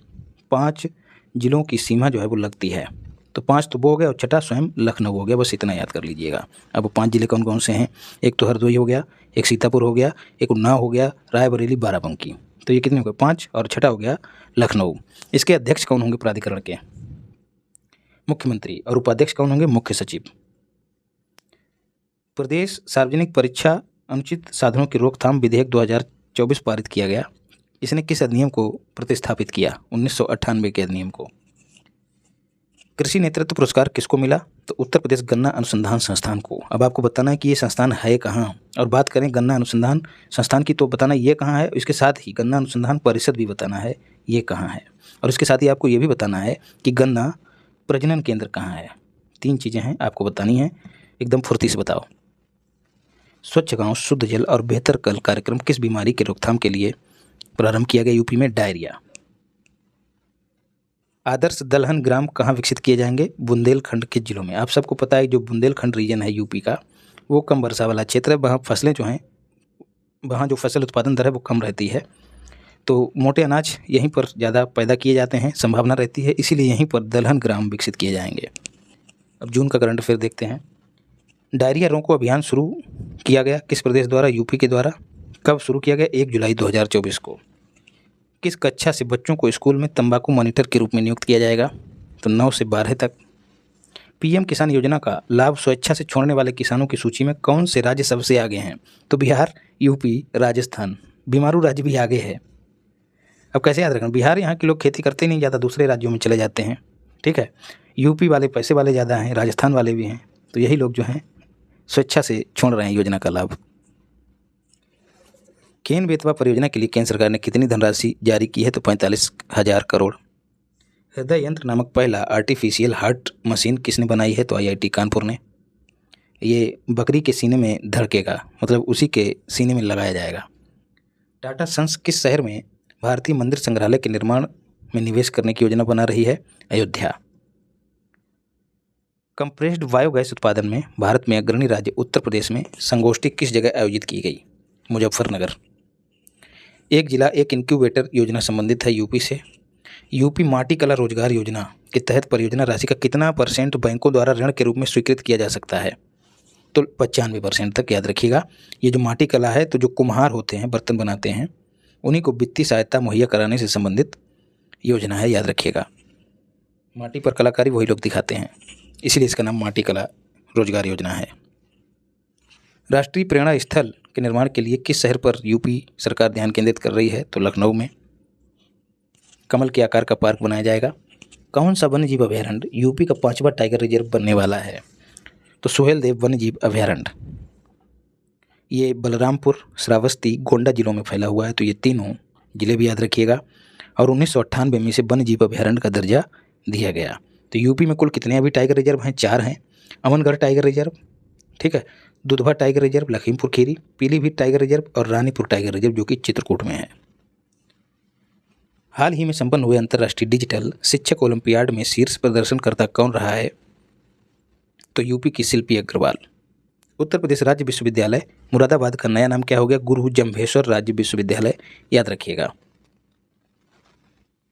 5 जिलों की सीमा जो है वो लगती है, तो 5 तो वो हो गया और छठा स्वयं लखनऊ हो गया, बस इतना याद कर लीजिएगा। अब 5 जिले कौन कौन से हैं, एक तो हरदोई हो गया, एक सीतापुर हो गया, एक उन्नाव हो गया, रायबरेली, बाराबंकी। तो ये कितने हो गए, 5, और छठा हो गया लखनऊ। इसके अध्यक्ष कौन होंगे प्राधिकरण के, मुख्यमंत्री, और उपाध्यक्ष कौन होंगे, मुख्य सचिव। प्रदेश सार्वजनिक परीक्षा अनुचित साधनों की रोकथाम विधेयक 2024 पारित किया गया। इसने किस अधिनियम को प्रतिस्थापित किया, 1998 के अधिनियम को। कृषि नेतृत्व पुरस्कार किसको मिला, तो उत्तर प्रदेश गन्ना अनुसंधान संस्थान को। अब आपको बताना है कि ये संस्थान है कहाँ, और बात करें गन्ना अनुसंधान संस्थान की तो बताना ये कहाँ है, इसके साथ ही गन्ना अनुसंधान परिषद भी बताना है ये कहाँ है, और इसके साथ ही आपको ये भी बताना है कि गन्ना प्रजनन केंद्र कहाँ है। 3 चीज़ें हैं आपको बतानी है, एकदम फुर्ती से बताओ। स्वच्छ गाँव, शुद्ध जल और बेहतर कल कार्यक्रम किस बीमारी के रोकथाम के लिए प्रारंभ किया गया यूपी में, डायरिया। आदर्श दलहन ग्राम कहाँ विकसित किए जाएंगे, बुंदेलखंड के जिलों में। आप सबको पता है जो बुंदेलखंड रीजन है यूपी का, वो कम वर्षा वाला क्षेत्र है, वहाँ फसलें जो हैं, वहाँ जो फसल उत्पादन दर है वो कम रहती है, तो मोटे अनाज यहीं पर ज़्यादा पैदा किए जाते हैं, संभावना रहती है, इसीलिए यहीं पर दलहन ग्राम विकसित किए जाएंगे। अब जून का करंट अफेयर देखते हैं। डायरिया रोको अभियान शुरू किया गया किस प्रदेश द्वारा, यूपी के द्वारा। कब शुरू किया गया, 1 जुलाई 2024 को। किस कक्षा से बच्चों को स्कूल में तंबाकू मॉनिटर के रूप में नियुक्त किया जाएगा, तो 9 से 12 तक। PM किसान योजना का लाभ स्वेच्छा से छोड़ने वाले किसानों की सूची में कौन से राज्य सबसे आगे हैं, तो बिहार, यूपी, राजस्थान। बीमारू राज्य भी आगे है। अब कैसे याद रखना, बिहार यहाँ के लोग खेती करते नहीं ज़्यादा, दूसरे राज्यों में चले जाते हैं, ठीक है। यूपी वाले पैसे वाले ज़्यादा हैं, राजस्थान वाले भी हैं, तो यही लोग जो हैं स्वेच्छा से छोड़ रहे हैं योजना का लाभ। केन बेतवा परियोजना के लिए केंद्र सरकार ने कितनी धनराशि जारी की है, तो 45,000 करोड़। हृदय यंत्र नामक पहला आर्टिफिशियल हार्ट मशीन किसने बनाई है, तो IIT कानपुर ने। ये बकरी के सीने में धड़केगा, मतलब उसी के सीने में लगाया जाएगा। टाटा सन्स किस शहर में भारतीय मंदिर संग्रहालय के निर्माण में निवेश करने की योजना बना रही है, अयोध्या। कंप्रेस्ड बायोगैस उत्पादन में भारत में अग्रणी राज्य उत्तर प्रदेश में संगोष्ठी किस जगह आयोजित की गई, मुजफ्फरनगर। एक जिला एक इंक्यूबेटर योजना संबंधित है यूपी से। यूपी माटी कला रोजगार योजना के तहत परियोजना राशि का कितना % बैंकों द्वारा ऋण के रूप में स्वीकृत किया जा सकता है, तो 95% तक, याद रखिएगा। ये जो माटी कला है, तो जो कुम्हार होते हैं, बर्तन बनाते हैं, उन्हीं को वित्तीय सहायता मुहैया कराने से संबंधित योजना है, याद रखिएगा। माटी पर कलाकारी वही लोग दिखाते हैं, इसीलिए इसका नाम माटी कला रोजगार योजना है। राष्ट्रीय प्रेरणा स्थल के निर्माण के लिए किस शहर पर यूपी सरकार ध्यान केंद्रित कर रही है? तो लखनऊ में कमल के आकार का पार्क बनाया जाएगा। कौन सा वन्य जीव अभयारण्य यूपी का 5वां टाइगर रिजर्व बनने वाला है? तो सोहेलदेव वन्य जीव अभयारण्य। ये बलरामपुर, श्रावस्ती, गोंडा जिलों में फैला हुआ है। तो ये तीनों जिले भी याद रखिएगा। और 1998 में इसे वन्य जीव अभयारण्य का दर्जा दिया गया। तो यूपी में कुल कितने अभी टाइगर रिजर्व हैं? 4 हैं। अमनगढ़ टाइगर रिजर्व, ठीक है, Dudhwa tiger reserve Lakhimpur Kheri, Pilibhit tiger reserve और रानीपुर टाइगर रिजर्व जो कि चित्रकूट में है। हाल ही में संपन्न हुए अंतर्राष्ट्रीय डिजिटल शिक्षक ओलंपियाड में शीर्ष प्रदर्शनकर्ता कौन रहा है? तो यूपी की शिल्पी अग्रवाल। उत्तर प्रदेश राज्य विश्वविद्यालय मुरादाबाद का नया नाम क्या हो गया? गुरु जम्भेश्वर राज्य विश्वविद्यालय, याद रखिएगा।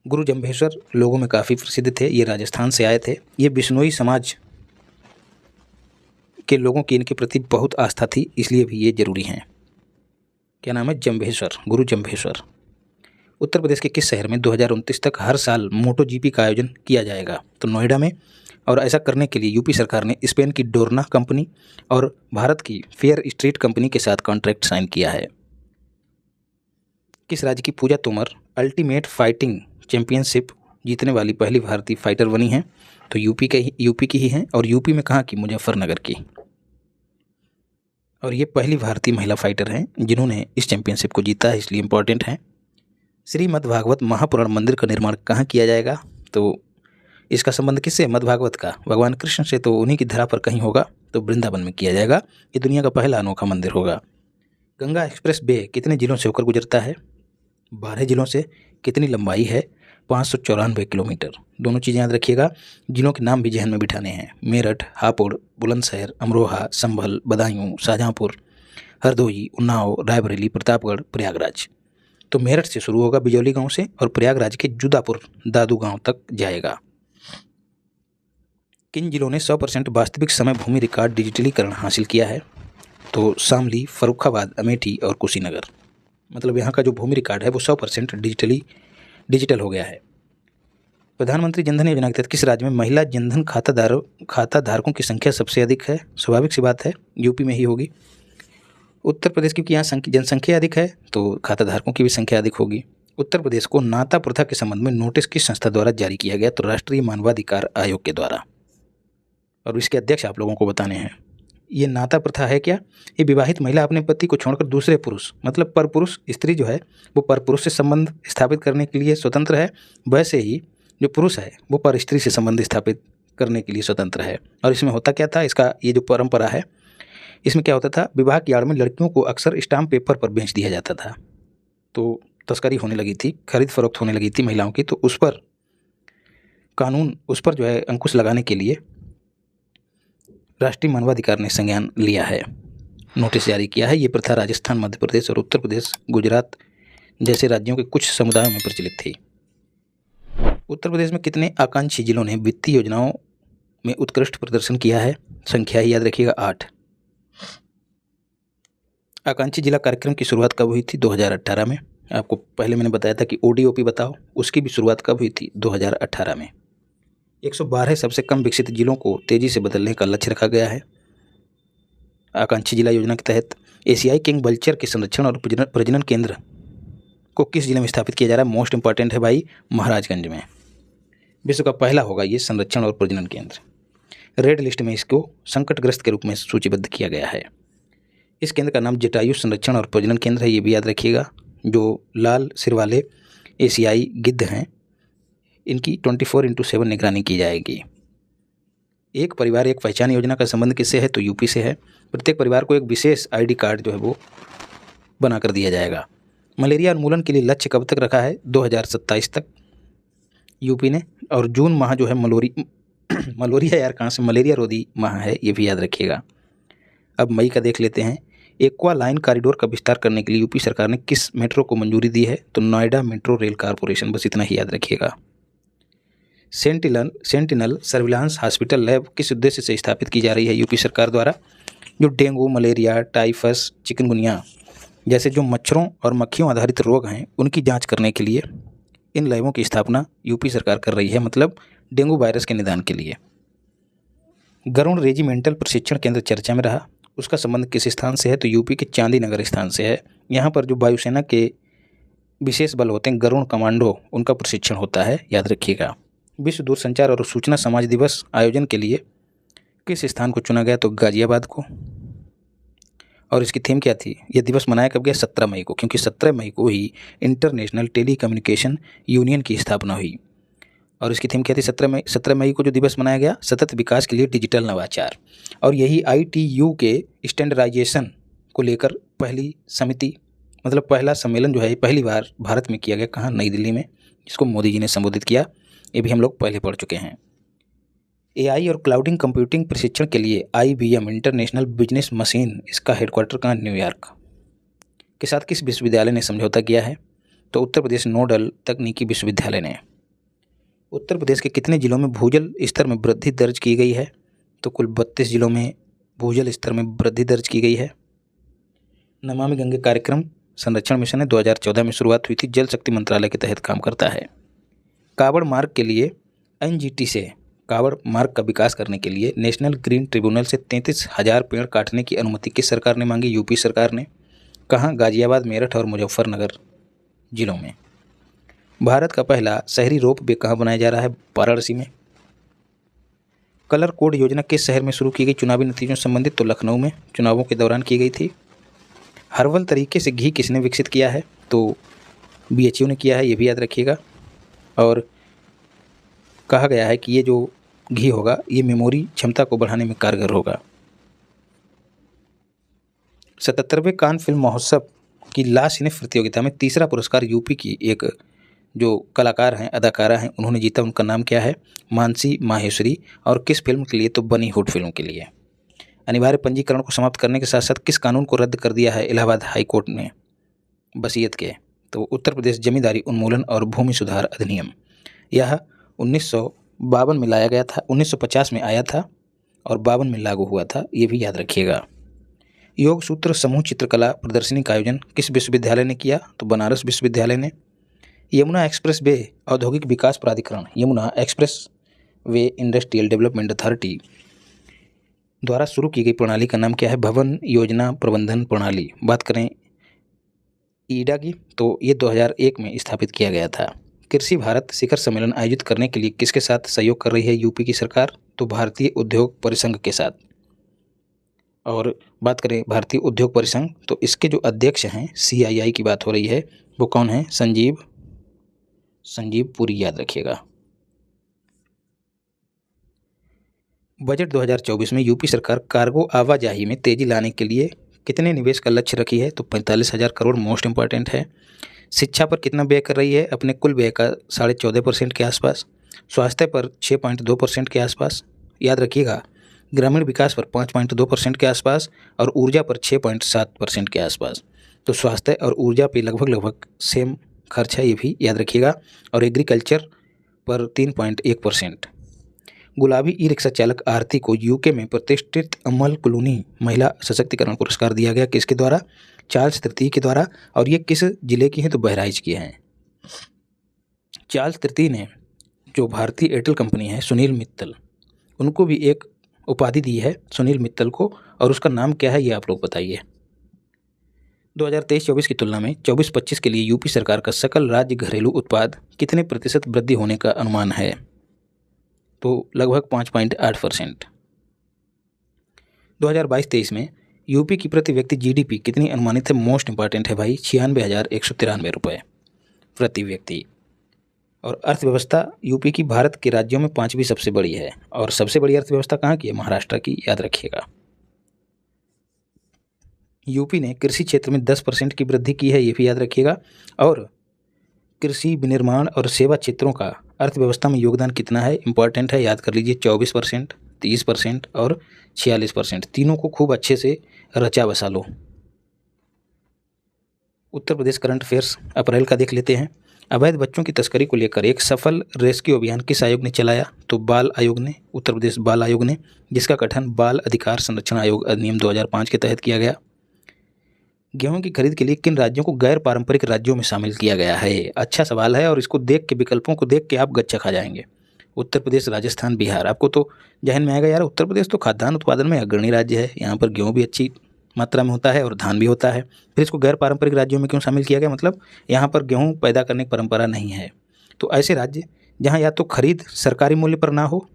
गुरु जम्भेश्वर लोगों में काफ़ी प्रसिद्ध थे, ये राजस्थान से आए थे। ये बिश्नोई समाज के लोगों की इनके प्रति बहुत आस्था थी, इसलिए भी ये जरूरी हैं। क्या नाम है? जम्भेश्वर, गुरु जम्भेश्वर। उत्तर प्रदेश के किस शहर में 2029 तक हर साल मोटो जीपी का आयोजन किया जाएगा? तो नोएडा में। और ऐसा करने के लिए यूपी सरकार ने स्पेन की डोरना कंपनी और भारत की फेयर स्ट्रीट कंपनी के साथ कॉन्ट्रैक्ट साइन किया है। किस राज्य की पूजा तोमर अल्टीमेट फाइटिंग चैंपियनशिप जीतने वाली पहली भारतीय फाइटर बनी है? तो यूपी की ही हैं। और यूपी में कहाँ की? मुजफ्फरनगर की। और ये पहली भारतीय महिला फाइटर हैं जिन्होंने इस चैंपियनशिप को जीता है, इसलिए इम्पोर्टेंट है। श्रीमद्भागवत महापुराण मंदिर का निर्माण कहाँ किया जाएगा? तो इसका संबंध किससे? मद्भागवत का भगवान कृष्ण से, तो उन्हीं की धरा पर कहीं होगा, तो वृंदावन में किया जाएगा। ये दुनिया का पहला अनोखा मंदिर होगा। गंगा एक्सप्रेस वे कितने जिलों से होकर गुजरता है? 12 जिलों से। कितनी लंबाई है? 594 किलोमीटर। दोनों चीज़ें याद रखिएगा। जिलों के नाम भी जहन में बिठाने हैं। मेरठ, हापुड़, बुलंदशहर, अमरोहा, संभल, बदायूं, शाहजहाँपुर, हरदोई, उन्नाव, रायबरेली, प्रतापगढ़, प्रयागराज। तो मेरठ से शुरू होगा बिजौली गांव से और प्रयागराज के जुदापुर दादू गांव तक जाएगा। किन जिलों ने 100% वास्तविक समय भूमि रिकॉर्ड डिजिटलीकरण हासिल किया है? तो शामली, फर्रुखाबाद, अमेठी और कुशीनगर। मतलब यहाँ का जो भूमि रिकॉर्ड है वो 100% डिजिटल हो गया है। प्रधानमंत्री जनधन योजना के तहत किस राज्य में महिला जनधन खाता धारकों की संख्या सबसे अधिक है? स्वाभाविक सी बात है, यूपी में ही होगी। उत्तर प्रदेश, क्योंकि यहाँ जनसंख्या अधिक है तो खाता धारकों की भी संख्या अधिक होगी। उत्तर प्रदेश को नाता प्रथा के संबंध में नोटिस किस संस्था द्वारा जारी किया गया? तो राष्ट्रीय मानवाधिकार आयोग के द्वारा। और इसके अध्यक्ष आप लोगों को बताने हैं। ये नाता प्रथा है क्या? ये विवाहित महिला अपने पति को छोड़कर दूसरे पुरुष, मतलब परपुरुष स्त्री जो है वो परपुरुष से संबंध स्थापित करने के लिए स्वतंत्र है, वैसे ही जो पुरुष है वो पर स्त्री से संबंध स्थापित करने के लिए स्वतंत्र है। और इसमें होता क्या था? इसका ये जो परंपरा है इसमें क्या होता था? विवाह की आड़ में लड़कियों को अक्सर स्टाम्प पेपर पर बेच दिया जाता था, तो तस्करी होने लगी थी, खरीद फरोख्त होने लगी थी महिलाओं की। तो उस पर जो है अंकुश लगाने के लिए राष्ट्रीय मानवाधिकार ने संज्ञान लिया है, नोटिस जारी किया है। ये प्रथा राजस्थान, मध्य प्रदेश और उत्तर प्रदेश, गुजरात जैसे राज्यों के कुछ समुदायों में प्रचलित थी। उत्तर प्रदेश में कितने आकांक्षी जिलों ने वित्तीय योजनाओं में उत्कृष्ट प्रदर्शन किया है? संख्या ही याद रखिएगा, 8। आकांक्षी जिला कार्यक्रम की शुरुआत कब हुई थी? 2018 में। आपको पहले मैंने बताया था कि ODOP बताओ, उसकी भी शुरुआत कब हुई थी? 2018 में। 112 सबसे कम विकसित जिलों को तेजी से बदलने का लक्ष्य रखा गया है आकांक्षी जिला योजना के तहत। एशियाई किंग वल्चर के संरक्षण और प्रजनन केंद्र को किस जिले में स्थापित किया जा रहा है? मोस्ट इंपॉर्टेंट है भाई, महाराजगंज में। विश्व का पहला होगा ये संरक्षण और प्रजनन केंद्र। रेड लिस्ट में इसको संकटग्रस्त के रूप में सूचीबद्ध किया गया है। इस केंद्र का नाम जटायु संरक्षण और प्रजनन केंद्र है, ये भी याद रखिएगा। जो लाल सिर वाले एशियाई गिद्ध हैं इनकी 24/7 निगरानी की जाएगी। एक परिवार एक पहचान योजना का संबंध किससे है? तो यूपी से है। प्रत्येक परिवार को एक विशेष ID कार्ड जो है वो बना कर दिया जाएगा। मलेरिया उन्मूलन के लिए लक्ष्य कब तक रखा है? 2027 तक यूपी ने। और जून माह जो है मलेरिया यार कहाँ से, मलेरिया रोधी माह है, ये भी याद रखिएगा। अब मई का देख लेते हैं। एक्वा लाइन कॉरिडोर का विस्तार करने के लिए यूपी सरकार ने किस मेट्रो को मंजूरी दी है? तो नोएडा मेट्रो रेल कारपोरेशन, बस इतना ही याद रखिएगा। सेंटिनल सर्विलांस हॉस्पिटल लैब किस उद्देश्य से स्थापित की जा रही है यूपी सरकार द्वारा? जो डेंगू, मलेरिया, टाइफस, चिकनगुनिया जैसे जो मच्छरों और मक्खियों आधारित रोग हैं उनकी जांच करने के लिए इन लैबों की स्थापना यूपी सरकार कर रही है, मतलब डेंगू वायरस के निदान के लिए। गरुड़ रेजिमेंटल प्रशिक्षण केंद्र चर्चा में रहा। उसका संबंध किस स्थान से है? तो यूपी के चांदी नगर स्थान से है। यहाँ पर जो वायुसेना के विशेष बल होते हैं, गरुड़ कमांडो, उनका प्रशिक्षण होता है, याद रखिएगा। विश्व दूरसंचार और सूचना समाज दिवस आयोजन के लिए किस स्थान को चुना गया? तो गाजियाबाद को। और इसकी थीम क्या थी? यह दिवस मनाया कब गया? 17 मई को, क्योंकि 17 मई को ही इंटरनेशनल टेली कम्युनिकेशन यूनियन की स्थापना हुई। और इसकी थीम क्या थी? 17 मई को जो दिवस मनाया गया, सतत विकास के लिए डिजिटल नवाचार। और यही ITU के स्टैंडर्डाइजेशन को लेकर पहली समिति, मतलब पहला सम्मेलन जो है पहली बार भारत में किया गया। कहाँ? नई दिल्ली में, जिसको मोदी जी ने संबोधित किया। ये भी हम लोग पहले पढ़ चुके हैं। AI और क्लाउडिंग कंप्यूटिंग प्रशिक्षण के लिए IBM इंटरनेशनल बिजनेस मशीन, इसका हेडक्वार्टर कहाँ? न्यूयॉर्क के साथ किस विश्वविद्यालय ने समझौता किया है? तो उत्तर प्रदेश नोडल तकनीकी विश्वविद्यालय ने। उत्तर प्रदेश के कितने जिलों में भूजल स्तर में वृद्धि दर्ज की गई है? तो कुल 32 जिलों में भूजल स्तर में वृद्धि दर्ज की गई है। नमामि गंगे कार्यक्रम संरक्षण मिशन है, 2014 में शुरुआत हुई थी, जल शक्ति मंत्रालय के तहत काम करता है। कावड़ मार्ग के लिए NGT से कावड़ मार्ग का विकास करने के लिए नेशनल ग्रीन ट्रिब्यूनल से 33,000 पेड़ काटने की अनुमति किस सरकार ने मांगी? यूपी सरकार ने। कहाँ? गाजियाबाद, मेरठ और मुजफ्फरनगर जिलों में। भारत का पहला शहरी रोप वे कहाँ बनाया जा रहा है? वाराणसी में। कलर कोड योजना किस शहर में शुरू की गई चुनावी नतीजों से संबंधित? तो लखनऊ में चुनावों के दौरान की गई थी। हर्बल तरीके से घी किसने विकसित किया है? तो BHU ने किया है, ये भी याद रखिएगा। और कहा गया है कि ये जो घी होगा ये मेमोरी क्षमता को बढ़ाने में कारगर होगा। 77वें कान फिल्म महोत्सव की ला सिने प्रतियोगिता में तीसरा पुरस्कार यूपी की एक जो कलाकार हैं, अदाकारा हैं, उन्होंने जीता। उनका नाम क्या है? मानसी माहेश्वरी। और किस फिल्म के लिए? तो बनी हुड फिल्म के लिए। अनिवार्य पंजीकरण को समाप्त करने के साथ साथ किस कानून को रद्द कर दिया है इलाहाबाद हाई कोर्ट ने? वसीयत के। तो उत्तर प्रदेश जमींदारी उन्मूलन और भूमि सुधार अधिनियम। यह 1952 में लाया गया था, 1950 में आया था और 52 में लागू हुआ था, ये भी याद रखिएगा। योग सूत्र समूह चित्रकला प्रदर्शनी का आयोजन किस विश्वविद्यालय ने किया? तो बनारस विश्वविद्यालय ने। यमुना एक्सप्रेस वे औद्योगिक विकास प्राधिकरण, Yamuna express way industrial development authority द्वारा शुरू की गई प्रणाली का नाम क्या है? भवन योजना प्रबंधन प्रणाली। बात करें ईडा की, तो ये 2001 में स्थापित किया गया था। कृषि भारत शिखर सम्मेलन आयोजित करने के लिए किसके साथ सहयोग कर रही है यूपी की सरकार? तो भारतीय उद्योग परिसंघ के साथ। और बात करें भारतीय उद्योग परिसंघ, तो इसके जो अध्यक्ष हैं, CII की बात हो रही है, वो कौन है? संजीव पुरी, याद रखिएगा। बजट 2024 में यूपी सरकार कार्गो आवाजाही में तेजी लाने के लिए कितने निवेश का लक्ष्य रखी है? तो 45,000 करोड़, मोस्ट इंपॉर्टेंट है। शिक्षा पर कितना व्यय कर रही है? अपने कुल व्यय का 14.5% के आसपास। स्वास्थ्य पर 6.2% के आसपास, याद रखिएगा। ग्रामीण विकास पर 5.2% के आसपास और ऊर्जा पर 6.7% के आसपास। तो स्वास्थ्य और ऊर्जा पे लगभग सेम खर्च है, ये भी याद रखिएगा। और एग्रीकल्चर पर 3.1%। गुलाबी ई रिक्शा चालक आरती को यूके में प्रतिष्ठित अमल क्लूनी महिला सशक्तिकरण पुरस्कार दिया गया। किसके द्वारा? चार्ल्स तृतीय के द्वारा। और ये किस जिले की हैं? तो बहराइच की हैं। चार्ल्स तृतीय ने जो भारतीय एयरटेल कंपनी है, सुनील मित्तल, उनको भी एक उपाधि दी है, सुनील मित्तल को, और उसका नाम क्या है ये आप लोग बताइए। 2023-24 की तुलना में 24-25 के लिए यूपी सरकार का सकल राज्य घरेलू उत्पाद कितने प्रतिशत वृद्धि होने का अनुमान है? तो लगभग 5.8%। 2022-23 में यूपी की प्रति व्यक्ति GDP कितनी अनुमानित है? मोस्ट इंपॉर्टेंट है भाई, 96,193 रुपये प्रति व्यक्ति। और अर्थव्यवस्था यूपी की भारत के राज्यों में 5वीं सबसे बड़ी है। और सबसे बड़ी अर्थव्यवस्था कहाँ की है? महाराष्ट्र की, याद रखिएगा। यूपी ने कृषि क्षेत्र में 10% की वृद्धि की है, ये भी याद रखिएगा। और कृषि, विनिर्माण और सेवा क्षेत्रों का अर्थव्यवस्था में योगदान कितना है? इंपॉर्टेंट है, याद कर लीजिए। 24%, 30% और 46%। तीनों को खूब अच्छे से रचा बसा लो। उत्तर प्रदेश करंट अफेयर्स अप्रैल का देख लेते हैं। अवैध बच्चों की तस्करी को लेकर एक सफल रेस्क्यू अभियान किस आयोग ने चलाया? तो बाल आयोग ने, उत्तर प्रदेश बाल आयोग ने, जिसका गठन बाल अधिकार संरक्षण आयोग अधिनियम 2005 के तहत किया गया। गेहूं की खरीद के लिए किन राज्यों को गैर पारंपरिक राज्यों में शामिल किया गया है? अच्छा सवाल है और इसको देख के, विकल्पों को देख के आप गच्चा खा जाएंगे। उत्तर प्रदेश, राजस्थान, बिहार। आपको तो जहन में आएगा यार उत्तर प्रदेश तो खाद्यान्न उत्पादन में अग्रणी राज्य है, यहाँ पर गेहूँ भी अच्छी मात्रा में होता है और धान भी होता है। फिर इसको गैर पारंपरिक राज्यों में क्यों शामिल किया गया? मतलब यहाँ पर गेहूँ पैदा करने की परंपरा नहीं है। तो ऐसे राज्य जहाँ या तो खरीद सरकारी मूल्य पर ना हो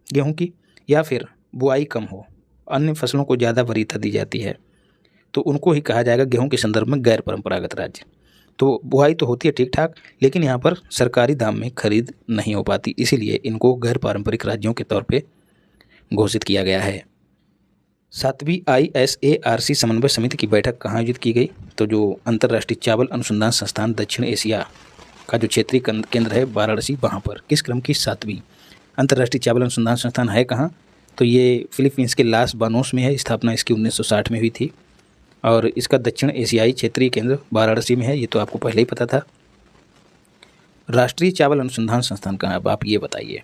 गेहूँ की, या फिर बुआई कम हो, अन्य फसलों को ज़्यादा वरीयता दी जाती है, तो उनको ही कहा जाएगा गेहूं के संदर्भ में गैर परंपरागत राज्य। तो बुआई तो होती है ठीक ठाक, लेकिन यहाँ पर सरकारी दाम में खरीद नहीं हो पाती, इसीलिए इनको गैर पारंपरिक राज्यों के तौर पे घोषित किया गया है। 7वीं ISARC समन्वय समिति की बैठक कहाँ आयोजित की गई? तो जो अंतर्राष्ट्रीय चावल अनुसंधान संस्थान दक्षिण एशिया का जो क्षेत्रीय केंद्र है वाराणसी, वहाँ पर। किस क्रम की 7वीं अंतर्राष्ट्रीय चावल अनुसंधान संस्थान है कहाँ? तो ये फिलीपींस के लास बानोस में है। स्थापना इसकी 1960 में हुई थी और इसका दक्षिण एशियाई क्षेत्रीय केंद्र वाराणसी में है। ये तो आपको पहले ही पता था। राष्ट्रीय चावल अनुसंधान संस्थान कहाँ है? अब आप ये बताइए।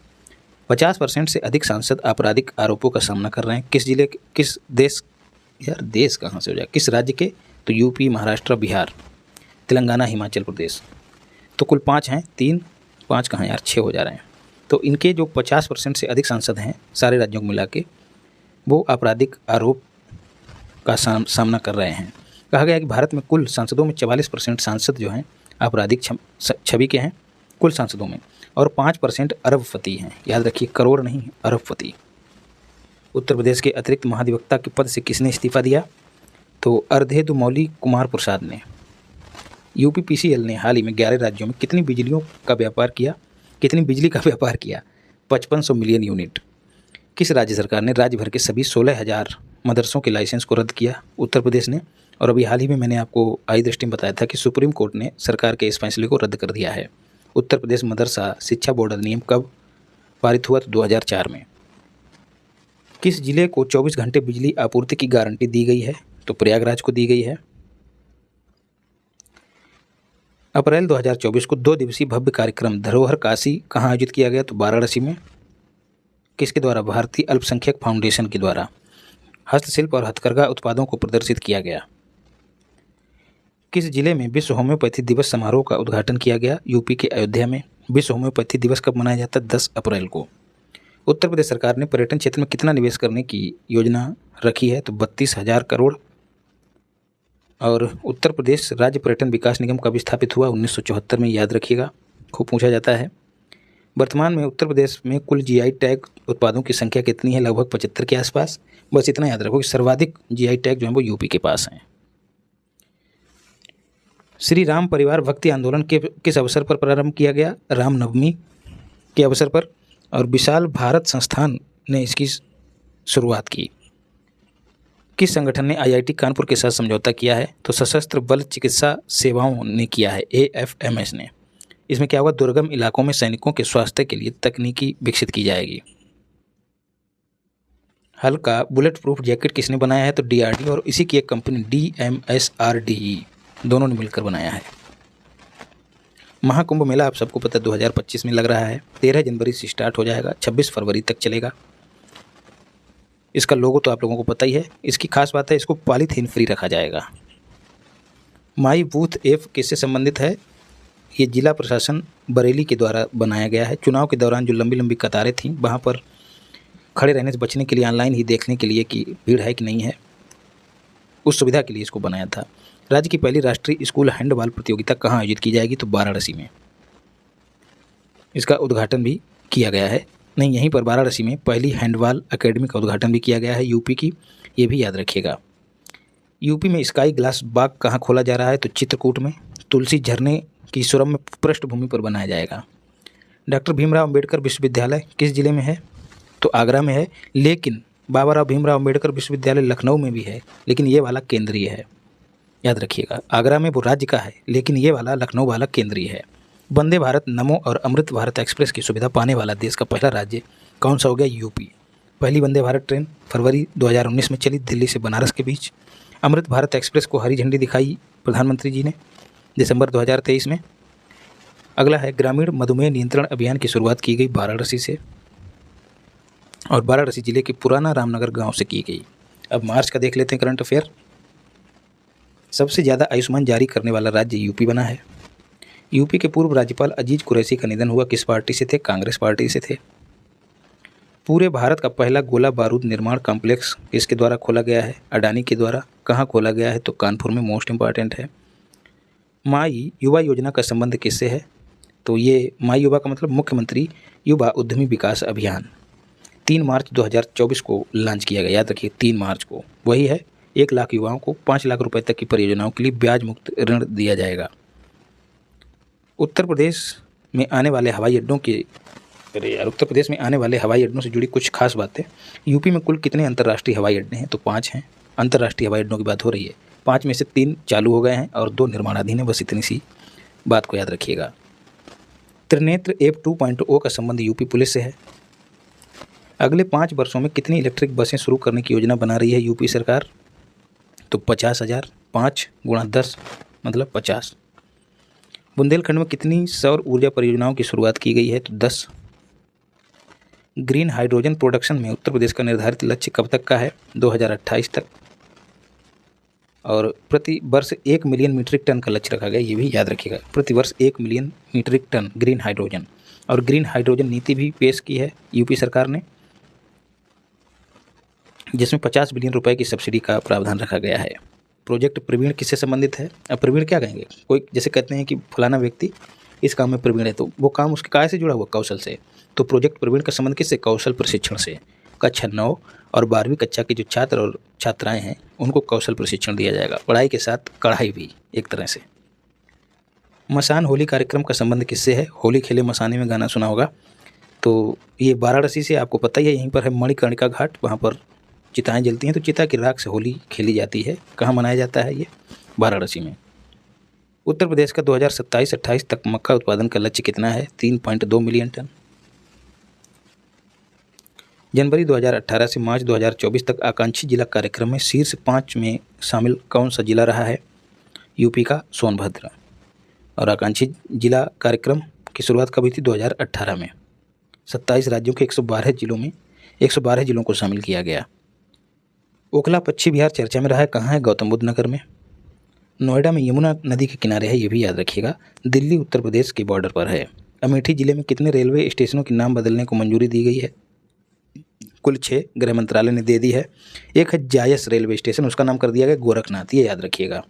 50% से अधिक सांसद आपराधिक आरोपों का सामना कर रहे हैं। किस जिले, किस देश, यार देश कहाँ से हो जाए, किस राज्य के? तो यूपी, महाराष्ट्र, बिहार, तेलंगाना, हिमाचल प्रदेश। तो कुल 5 हैं, 5 कहाँ यार, 6 हो जा रहे हैं। तो इनके जो 50% से अधिक सांसद हैं सारे राज्यों को मिला के, वो आपराधिक आरोप का सामना कर रहे हैं। कहा गया कि भारत में कुल सांसदों में 44% सांसद जो हैं आपराधिक छवि के हैं कुल सांसदों में, और 5% अरबपति हैं। याद रखिए, करोड़ नहीं, अरबपति। उत्तर प्रदेश के अतिरिक्त महाधिवक्ता के पद से किसने इस्तीफा दिया? तो अर्धेदुमौली कुमार प्रसाद ने। UPPCL ने हाल ही में 11 राज्यों में कितनी बिजली का व्यापार किया? 5500 मिलियन यूनिट। किस राज्य सरकार ने राज्य भर के सभी 16,000 मदरसों के लाइसेंस को रद्द किया? उत्तर प्रदेश ने। और अभी हाल ही में मैंने आपको आई दृष्टि में बताया था कि सुप्रीम कोर्ट ने सरकार के इस फैसले को रद्द कर दिया है। उत्तर प्रदेश मदरसा शिक्षा बोर्ड अधिनियम कब पारित हुआ? तो 2004 में। किस जिले को 24 घंटे बिजली आपूर्ति की गारंटी दी गई है? तो प्रयागराज को दी गई है। अप्रैल 2024 को 2 दिवसीय भव्य कार्यक्रम धरोहर काशी कहाँ आयोजित किया गया? तो वाराणसी में। किसके द्वारा? भारतीय अल्पसंख्यक फाउंडेशन के द्वारा। हस्तशिल्प और हथकरघा उत्पादों को प्रदर्शित किया गया। किस जिले में विश्व होम्योपैथी दिवस समारोह का उद्घाटन किया गया? यूपी के अयोध्या में। विश्व होम्योपैथी दिवस कब मनाया जाता है? 10 अप्रैल को। उत्तर प्रदेश सरकार ने पर्यटन क्षेत्र में कितना निवेश करने की योजना रखी है? तो 32,000 करोड़। और उत्तर प्रदेश राज्य पर्यटन विकास निगम कब स्थापित हुआ? 1974 में। याद रखिएगा, खूब पूछा जाता है। वर्तमान में उत्तर प्रदेश में कुल GI टैग उत्पादों की संख्या कितनी है? लगभग 75 के आसपास। बस इतना याद रखो कि सर्वाधिक GI टैग जो है वो यूपी के पास हैं। श्री राम परिवार भक्ति आंदोलन के किस अवसर पर प्रारंभ किया गया? रामनवमी के अवसर पर। और विशाल भारत संस्थान ने इसकी शुरुआत की। किस संगठन ने IIT कानपुर के साथ समझौता किया है? तो सशस्त्र बल चिकित्सा सेवाओं ने किया है, AFMS ने। इसमें क्या होगा? दुर्गम इलाकों में सैनिकों के स्वास्थ्य के लिए तकनीकी विकसित की जाएगी। हल्का बुलेट प्रूफ जैकेट किसने बनाया है? तो DRDO और इसी की एक कंपनी DMSRDE, दोनों ने मिलकर बनाया है। महाकुंभ मेला आप सबको पता है 2025 में लग रहा है। 13 जनवरी से स्टार्ट हो जाएगा, 26 फरवरी तक चलेगा। इसका लोगो तो आप लोगों को पता ही है। इसकी खास बात है, इसको पॉलीथीन फ्री रखा जाएगा। माई बूथ ऐप किससे संबंधित है? ये जिला प्रशासन बरेली के द्वारा बनाया गया है। चुनाव के दौरान जो लंबी लंबी कतारें थीं, वहाँ पर खड़े रहने से बचने के लिए ऑनलाइन ही देखने के लिए कि भीड़ है कि नहीं है, उस सुविधा के लिए इसको बनाया था। राज्य की पहली राष्ट्रीय स्कूल हैंडबॉल प्रतियोगिता कहाँ आयोजित की जाएगी? तो वाराणसी में। इसका उद्घाटन भी किया गया है। नहीं, यहीं पर वाराणसी में पहली हैंडबॉल अकेडमी का उद्घाटन भी किया गया है यूपी की, ये भी याद रखिएगा। यूपी में स्काई ग्लास बाग कहाँ खोला जा रहा है? तो चित्रकूट में। तुलसी झरने की सुरम्य पृष्ठभूमि पर बनाया जाएगा। डॉक्टर भीमराव अम्बेडकर विश्वविद्यालय किस जिले में है? तो आगरा में है, लेकिन बाबा राव भीमराव अम्बेडकर विश्वविद्यालय लखनऊ में भी है, लेकिन ये वाला केंद्रीय है। याद रखिएगा, आगरा में वो राज्य का है, लेकिन ये वाला लखनऊ वाला केंद्रीय है। वंदे भारत, नमो और अमृत भारत एक्सप्रेस की सुविधा पाने वाला देश का पहला राज्य कौन सा हो गया? यूपी। पहली वंदे भारत ट्रेन फरवरी 2019 में चली दिल्ली से बनारस के बीच। अमृत भारत एक्सप्रेस को हरी झंडी दिखाई प्रधानमंत्री जी ने दिसंबर 2023 में। अगला है ग्रामीण मधुमेह नियंत्रण अभियान की शुरुआत की गई वाराणसी से, और वाराणसी जिले के पुराना रामनगर गांव से की गई। अब मार्च का देख लेते हैं करंट अफेयर। सबसे ज़्यादा आयुष्मान जारी करने वाला राज्य यूपी बना है। यूपी के पूर्व राज्यपाल अजीज कुरैशी का निधन हुआ किस पार्टी से थे? कांग्रेस पार्टी से थे। पूरे भारत का पहला गोला बारूद निर्माण कॉम्प्लेक्स किसके द्वारा खोला गया है? अडानी के द्वारा। कहाँ खोला गया है? तो कानपुर में, मोस्ट इम्पॉर्टेंट है। माई युवा योजना का संबंध किससे है? तो ये माई युवा का मतलब मुख्यमंत्री युवा उद्यमी विकास अभियान 3 मार्च 2024 को लॉन्च किया गया। याद रखिए 3 मार्च को। वही है 1 लाख युवाओं को 5 लाख रुपए तक की परियोजनाओं के लिए ब्याज मुक्त ऋण दिया जाएगा। उत्तर प्रदेश में आने वाले हवाई अड्डों से जुड़ी कुछ खास बातें। यूपी में कुल कितने अंतर्राष्ट्रीय हवाई अड्डे हैं? तो 5 हैं। अंतर्राष्ट्रीय हवाई अड्डों की बात हो रही है। 5 में से 3 चालू हो गए हैं और 2 निर्माणाधीन है। बस इतनी सी बात को याद रखिएगा। त्रिनेत्र ऐप 2.0 का संबंध यूपी पुलिस से है। अगले 5 वर्षों में कितनी इलेक्ट्रिक बसें शुरू करने की योजना बना रही है यूपी सरकार? तो 50,000। 5 × 10 मतलब 50। बुंदेलखंड में कितनी सौर ऊर्जा परियोजनाओं की शुरुआत की गई है? तो 10। ग्रीन हाइड्रोजन प्रोडक्शन में उत्तर प्रदेश का निर्धारित लक्ष्य कब तक का है? 2028 तक। और प्रति वर्ष 1 मिलियन मीट्रिक टन का लक्ष्य रखा गया, ये भी याद रखिएगा। प्रति वर्ष 1 million metric ton green hydrogen. और ग्रीन हाइड्रोजन नीति भी पेश की है यूपी सरकार ने, जिसमें 50 बिलियन रुपए की सब्सिडी का प्रावधान रखा गया है। प्रोजेक्ट प्रवीण किससे संबंधित है? अब प्रवीण क्या कहेंगे? कोई जैसे कहते हैं कि फलाना व्यक्ति इस काम में प्रवीण है, तो वो काम उसके काय से जुड़ा हुआ? कौशल से। तो प्रोजेक्ट प्रवीण का संबंध किससे? कौशल प्रशिक्षण से। कक्षा 9 और 12वीं कक्षा के जो छात्र और छात्राएं हैं उनको कौशल प्रशिक्षण दिया जाएगा, पढ़ाई के साथ कढ़ाई भी एक तरह से। मसान होली कार्यक्रम का संबंध किससे है? होली खेले मसाने में गाना सुना होगा। तो ये वाराणसी से, आपको पता ही है, यहीं पर है मणिकर्णिका घाट, वहाँ पर चिताएं जलती हैं, तो चिता की राख से होली खेली जाती है। कहाँ मनाया जाता है? ये वाराणसी में। उत्तर प्रदेश का 2027-28 तक मक्का उत्पादन का लक्ष्य कितना है? 3.2 मिलियन टन। जनवरी 2018 से मार्च 2024 तक आकांक्षी जिला कार्यक्रम में शीर्ष 5 में शामिल कौन सा जिला रहा है? यूपी का सोनभद्र। और आकांक्षी जिला कार्यक्रम की शुरुआत कब हुई थी? 2018 में। 27 राज्यों के 112 जिलों को शामिल किया गया। ओखला पश्चिम बिहार चर्चा में रहा है, कहाँ है? गौतम बुद्ध नगर में। नोएडा में यमुना नदी के किनारे है, ये भी याद रखिएगा। दिल्ली उत्तर प्रदेश के बॉर्डर पर है। अमेठी जिले में कितने रेलवे स्टेशनों के नाम बदलने को मंजूरी दी गई है? कुल 6 गृह मंत्रालय ने दे दी है। एक है जायस रेलवे स्टेशन, उसका नाम कर दिया गया गोरखनाथ, ये याद रखिएगा।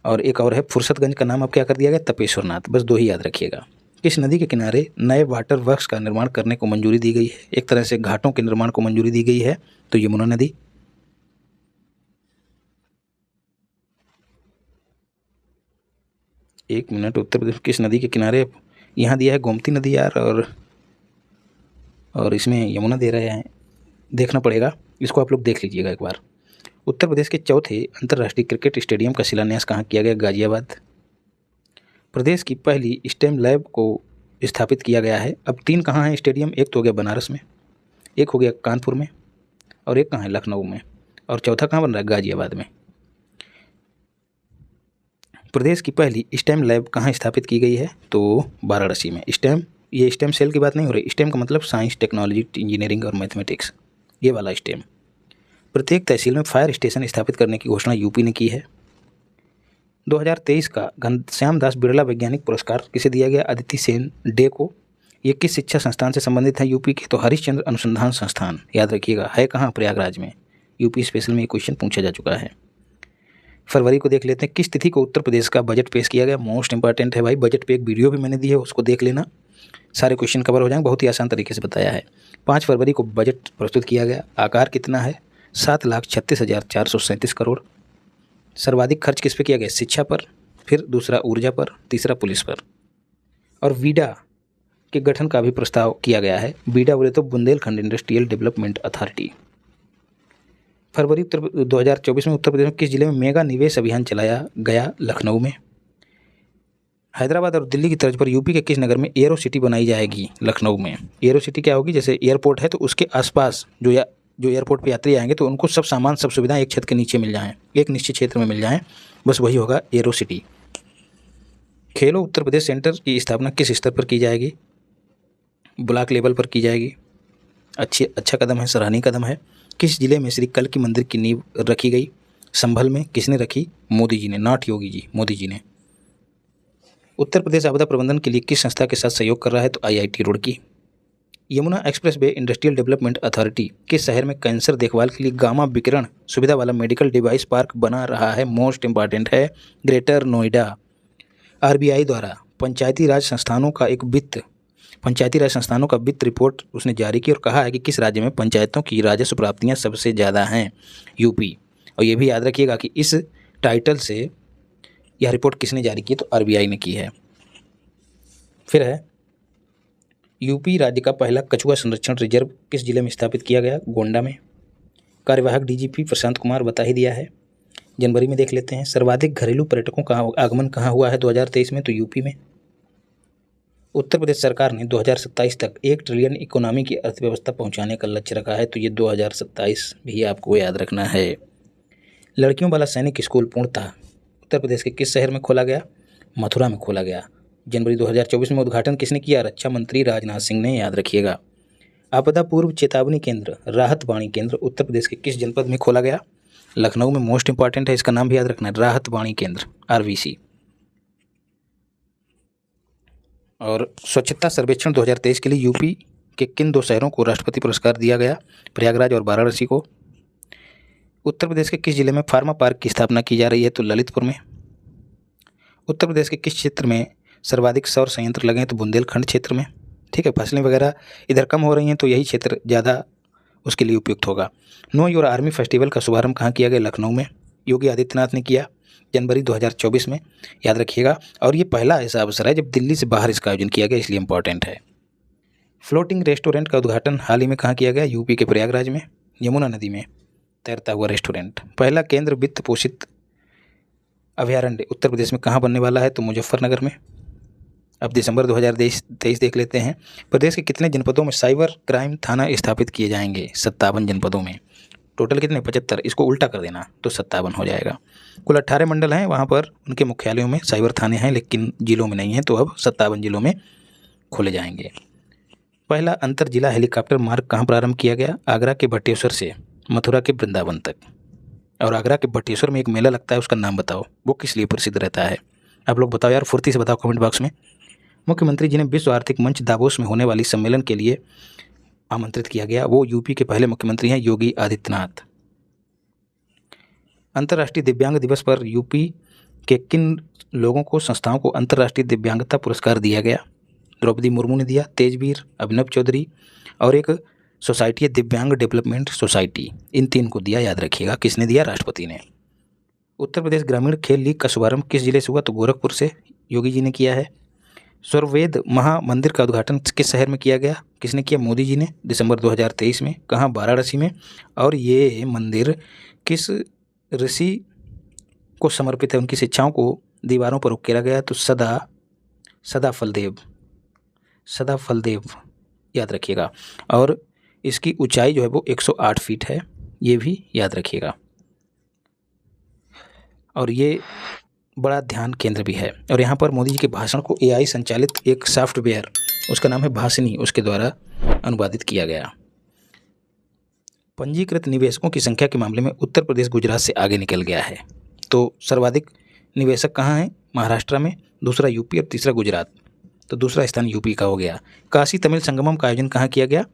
और एक और है फुर्सतगंज, का नाम अब क्या कर दिया गया? तपेश्वरनाथ। बस 2 ही याद रखिएगा। किस नदी के किनारे नए वाटर वर्क्स का निर्माण करने को मंजूरी दी गई है? एक तरह से घाटों के निर्माण को मंजूरी दी गई है, तो यमुना नदी। एक मिनट, उत्तर प्रदेश किस नदी के किनारे? यहाँ दिया है गोमती नदी यार, और इसमें यमुना दे रहे हैं, देखना पड़ेगा, इसको आप लोग देख लीजिएगा एक बार। उत्तर प्रदेश के चौथे अंतर्राष्ट्रीय क्रिकेट स्टेडियम का शिलान्यास कहाँ किया गया? गाजियाबाद। प्रदेश की पहली स्टेम लैब को स्थापित किया गया है। अब 3 कहाँ हैं स्टेडियम? एक तो हो गया बनारस में, एक हो गया कानपुर में, और एक कहाँ है? लखनऊ में, और चौथा कहाँ बन रहा है? गाजियाबाद में। प्रदेश की पहली स्टेम लैब कहाँ स्थापित की गई है? तो वाराणसी में। स्टेम, ये स्टेम सेल की बात नहीं हो रही। स्टेम का मतलब साइंस, टेक्नोलॉजी, इंजीनियरिंग और मैथमेटिक्स, ये वाला स्टेम। प्रत्येक तहसील में फायर स्टेशन स्थापित करने की घोषणा यूपी ने की है। 2023 का घनश्याम दास बिरला वैज्ञानिक पुरस्कार किसे दिया गया? अदिति सेन डे को। ये किस शिक्षा संस्थान से संबंधित है यूपी के? तो हरिश्चंद्र अनुसंधान संस्थान, याद रखिएगा। है कहाँ? प्रयागराज में। यूपी स्पेशल में ये क्वेश्चन पूछा जा चुका है। फरवरी को देख लेते हैं, किस तिथि को उत्तर प्रदेश का बजट पेश किया गया? मोस्ट इंपॉर्टेंट है भाई, बजट पे एक वीडियो भी मैंने दी है, उसको देख लेना, सारे क्वेश्चन कवर हो जाएंगे। बहुत ही आसान तरीके से बताया है। 5 फरवरी को बजट प्रस्तुत किया गया। आकार कितना है? 7,36,437 करोड़। सर्वाधिक खर्च किस पे किया गया? शिक्षा पर, फिर दूसरा ऊर्जा पर, तीसरा पुलिस पर। और वीडा के गठन का भी प्रस्ताव किया गया है। वीडा बोले तो बुंदेलखंड इंडस्ट्रियल डेवलपमेंट अथॉरिटी। फरवरी 2024 में उत्तर प्रदेश में किस जिले में मेगा निवेश अभियान चलाया गया? लखनऊ में। हैदराबाद और दिल्ली की तर्ज पर यूपी के किस नगर में एरो सिटी बनाई जाएगी? लखनऊ में। एरो सिटी क्या होगी? जैसे एयरपोर्ट है तो उसके आसपास जो एयरपोर्ट पे यात्री आएंगे तो उनको सब सामान, सब सुविधाएं एक छत के नीचे मिल जाएं, एक निश्चित क्षेत्र में मिल जाएं, बस वही होगा एरो सिटी। खेलो उत्तर प्रदेश सेंटर की स्थापना किस स्तर पर की जाएगी? ब्लॉक लेवल पर की जाएगी। अच्छा कदम है, सराहनीय कदम है। किस जिले में श्री कल्की मंदिर की नींव रखी गई? संभल में किसने रखी? मोदी जी ने, नॉट योगी जी, मोदी जी ने। उत्तर प्रदेश आपदा प्रबंधन के लिए किस संस्था के साथ सहयोग कर रहा है? तो IIT Roorkee. Yamuna express way industrial development authority किस शहर में कैंसर देखभाल के लिए गामा विकिरण सुविधा वाला मेडिकल डिवाइस पार्क बना रहा है? मोस्ट इंपॉर्टेंट है, ग्रेटर नोएडा। RBI द्वारा पंचायती राज संस्थानों का वित्त रिपोर्ट उसने जारी की और कहा है कि किस राज्य में पंचायतों की राजस्व प्राप्तियां सबसे ज़्यादा हैं? यूपी। और ये भी याद रखिएगा कि इस टाइटल से यह रिपोर्ट किसने जारी की? तो RBI ने की है। फिर है, यूपी राज्य का पहला कछुआ संरक्षण रिजर्व किस जिले में स्थापित किया गया? गोंडा में। कार्यवाहक DGP प्रशांत कुमार बता ही दिया है, जनवरी में देख लेते हैं। सर्वाधिक घरेलू पर्यटकों का आगमन कहाँ हुआ है 2023 में? तो यूपी में। उत्तर प्रदेश सरकार ने 2027 तक 1 ट्रिलियन इकोनॉमी की अर्थव्यवस्था पहुंचाने का लक्ष्य रखा है, तो ये 2027 भी आपको याद रखना है। लड़कियों वाला सैनिक स्कूल पूर्णतः उत्तर प्रदेश के किस शहर में खोला गया? मथुरा में खोला गया। जनवरी 2024 में उद्घाटन किसने किया? रक्षा मंत्री राजनाथ सिंह ने, याद रखिएगा। आपदा पूर्व चेतावनी केंद्र, राहत वाणी केंद्र उत्तर प्रदेश के किस जनपद में खोला गया? लखनऊ में। मोस्ट इंपॉर्टेंट है, इसका नाम भी याद रखना है, राहत वाणी केंद्र, RVC। और स्वच्छता सर्वेक्षण 2023 के लिए यूपी के किन 2 शहरों को राष्ट्रपति पुरस्कार दिया गया? प्रयागराज और वाराणसी को। उत्तर प्रदेश के किस जिले में फार्मा पार्क की स्थापना की जा रही है? तो ललितपुर में। उत्तर प्रदेश के किस क्षेत्र में सर्वाधिक सौर संयंत्र लगे हैं? तो बुंदेलखंड क्षेत्र में। ठीक है, फसलें वगैरह इधर कम हो रही हैं तो यही क्षेत्र ज़्यादा उसके लिए उपयुक्त होगा। नो योर आर्मी फेस्टिवल का शुभारंभ कहाँ किया गया? लखनऊ में, योगी आदित्यनाथ ने किया जनवरी 2024 में, याद रखिएगा। और ये पहला ऐसा अवसर है जब दिल्ली से बाहर इसका आयोजन किया गया, इसलिए इंपॉर्टेंट है। फ्लोटिंग रेस्टोरेंट का उद्घाटन हाल ही में कहाँ किया गया? यूपी के प्रयागराज में, यमुना नदी में तैरता हुआ रेस्टोरेंट। पहला केंद्र वित्त पोषित अभयारण्य उत्तर प्रदेश में कहाँ बनने वाला है? तो मुजफ्फरनगर में। अब दिसंबर 2023 देख लेते हैं। प्रदेश के कितने जनपदों में साइबर क्राइम थाना स्थापित किए जाएंगे? 57 जनपदों में। टोटल कितने? 75। इसको उल्टा कर देना तो 57 हो जाएगा। कुल 18 मंडल हैं, वहाँ पर उनके मुख्यालयों में साइबर थाने हैं, लेकिन जिलों में नहीं हैं, तो अब 57 जिलों में खोले जाएंगे। पहला अंतर जिला हेलीकॉप्टर मार्ग कहाँ प्रारंभ किया गया? आगरा के भट्टेश्वर से मथुरा के वृंदावन तक। और आगरा के भट्टेश्वर में एक मेला लगता है, उसका नाम बताओ, वो किस लिए प्रसिद्ध रहता है? आप लोग बताओ यार, फुर्ती से बताओ कमेंट बॉक्स में। मुख्यमंत्री जिन्हें विश्व आर्थिक मंच दावोस में होने वाली सम्मेलन के लिए आमंत्रित किया गया, वो यूपी के पहले मुख्यमंत्री हैं, योगी आदित्यनाथ। अंतर्राष्ट्रीय दिव्यांग दिवस पर यूपी के किन लोगों को, संस्थाओं को अंतर्राष्ट्रीय दिव्यांगता पुरस्कार दिया गया? द्रौपदी मुर्मू ने दिया, तेजवीर, अभिनव चौधरी और एक सोसाइटी है दिव्यांग डेवलपमेंट सोसाइटी, इन 3 को दिया, याद रखिएगा। किसने दिया? राष्ट्रपति ने। उत्तर प्रदेश ग्रामीण खेल लीग का शुभारंभ किस जिले से हुआ? तो गोरखपुर से, योगी जी ने किया है। स्वर्वेद महामंदिर का उद्घाटन किस शहर में किया गया? किसने किया? मोदी जी ने, दिसंबर 2023 में। कहाँ? वाराणसी में। और ये मंदिर किस ऋषि को समर्पित है? उनकी शिक्षाओं को दीवारों पर उकेरा गया, तो सदा फलदेव, याद रखिएगा। और इसकी ऊंचाई जो है वो 108 फीट है, ये भी याद रखिएगा। और ये बड़ा ध्यान केंद्र भी है। और यहाँ पर मोदी जी के भाषण को AI संचालित एक सॉफ्टवेयर, उसका नाम है भाषिनी, उसके द्वारा अनुवादित किया गया। पंजीकृत निवेशकों की संख्या के मामले में उत्तर प्रदेश गुजरात से आगे निकल गया है। तो सर्वाधिक निवेशक कहाँ हैं? महाराष्ट्र में, दूसरा यूपी और तीसरा गुजरात। तो दूसरा स्थान यूपी का हो गया। काशी तमिल संगमम का आयोजन कहाँ किया गया?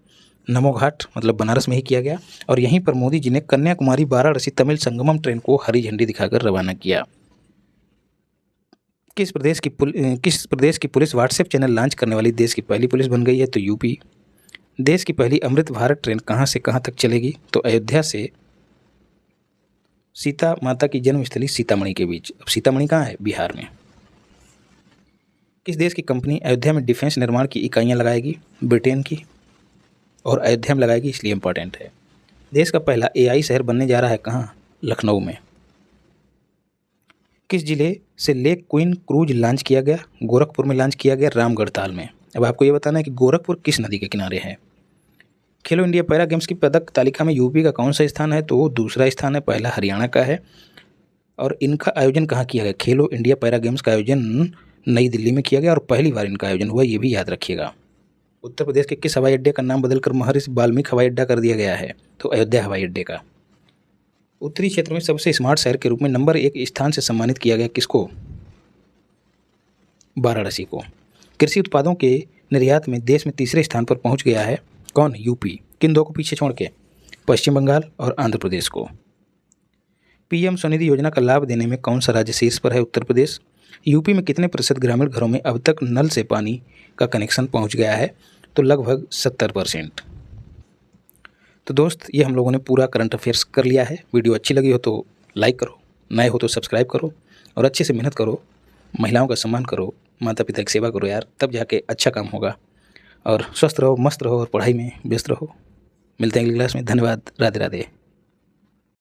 नमो घाट, मतलब बनारस में ही किया गया। और यहीं पर मोदी जी ने कन्याकुमारी वाराणसी तमिल संगमम ट्रेन को हरी झंडी दिखाकर रवाना किया। किस प्रदेश की पुलिस व्हाट्सएप चैनल लॉन्च करने वाली देश की पहली पुलिस बन गई है? तो यूपी। देश की पहली अमृत भारत ट्रेन कहाँ से कहाँ तक चलेगी? तो अयोध्या से सीता माता की जन्मस्थली सीतामढ़ी के बीच। अब सीतामढ़ी कहाँ है? बिहार में। किस देश की कंपनी अयोध्या में डिफेंस निर्माण की इकाइयाँ लगाएगी? ब्रिटेन की। और अयोध्या में लगाएगी, इसलिए इंपॉर्टेंट है। देश का पहला AI शहर बनने जा रहा है, कहाँ? लखनऊ में। किस जिले से लेक क्वीन क्रूज लॉन्च किया गया? गोरखपुर में लॉन्च किया गया, रामगढ़ ताल में। अब आपको ये बताना है कि गोरखपुर किस नदी के किनारे है। खेलो इंडिया पैरा गेम्स की पदक तालिका में यूपी का कौन सा स्थान है? तो वो दूसरा स्थान है, पहला हरियाणा का है। और इनका आयोजन कहाँ किया गया? खेलो इंडिया पैरा गेम्स का आयोजन नई दिल्ली में किया गया और पहली बार इनका आयोजन हुआ, ये भी याद रखिएगा। उत्तर प्रदेश के किस हवाई अड्डे का नाम बदलकर महर्षि वाल्मीकि हवाई अड्डा कर दिया गया है? तो अयोध्या हवाई अड्डे का। उत्तरी क्षेत्र में सबसे स्मार्ट शहर के रूप में नंबर 1 स्थान से सम्मानित किया गया किसको? वाराणसी को। कृषि उत्पादों के निर्यात में देश में तीसरे स्थान पर पहुंच गया है कौन? यूपी। किन दो को पीछे छोड़ के? पश्चिम बंगाल और आंध्र प्रदेश को। पीएम स्वनिधि योजना का लाभ देने में कौन सा राज्य शीर्ष पर है? उत्तर प्रदेश। यूपी में कितने प्रतिशत ग्रामीण घरों में अब तक नल से पानी का कनेक्शन पहुंच गया है? तो लगभग 70%। तो दोस्त, ये हम लोगों ने पूरा करंट अफेयर्स कर लिया है। वीडियो अच्छी लगी हो तो लाइक करो, नए हो तो सब्सक्राइब करो और अच्छे से मेहनत करो, महिलाओं का सम्मान करो, माता पिता की सेवा करो यार, तब जाके अच्छा काम होगा। और स्वस्थ रहो, मस्त रहो और पढ़ाई में व्यस्त रहो। मिलते हैं अगली क्लास में। धन्यवाद। राधे राधे।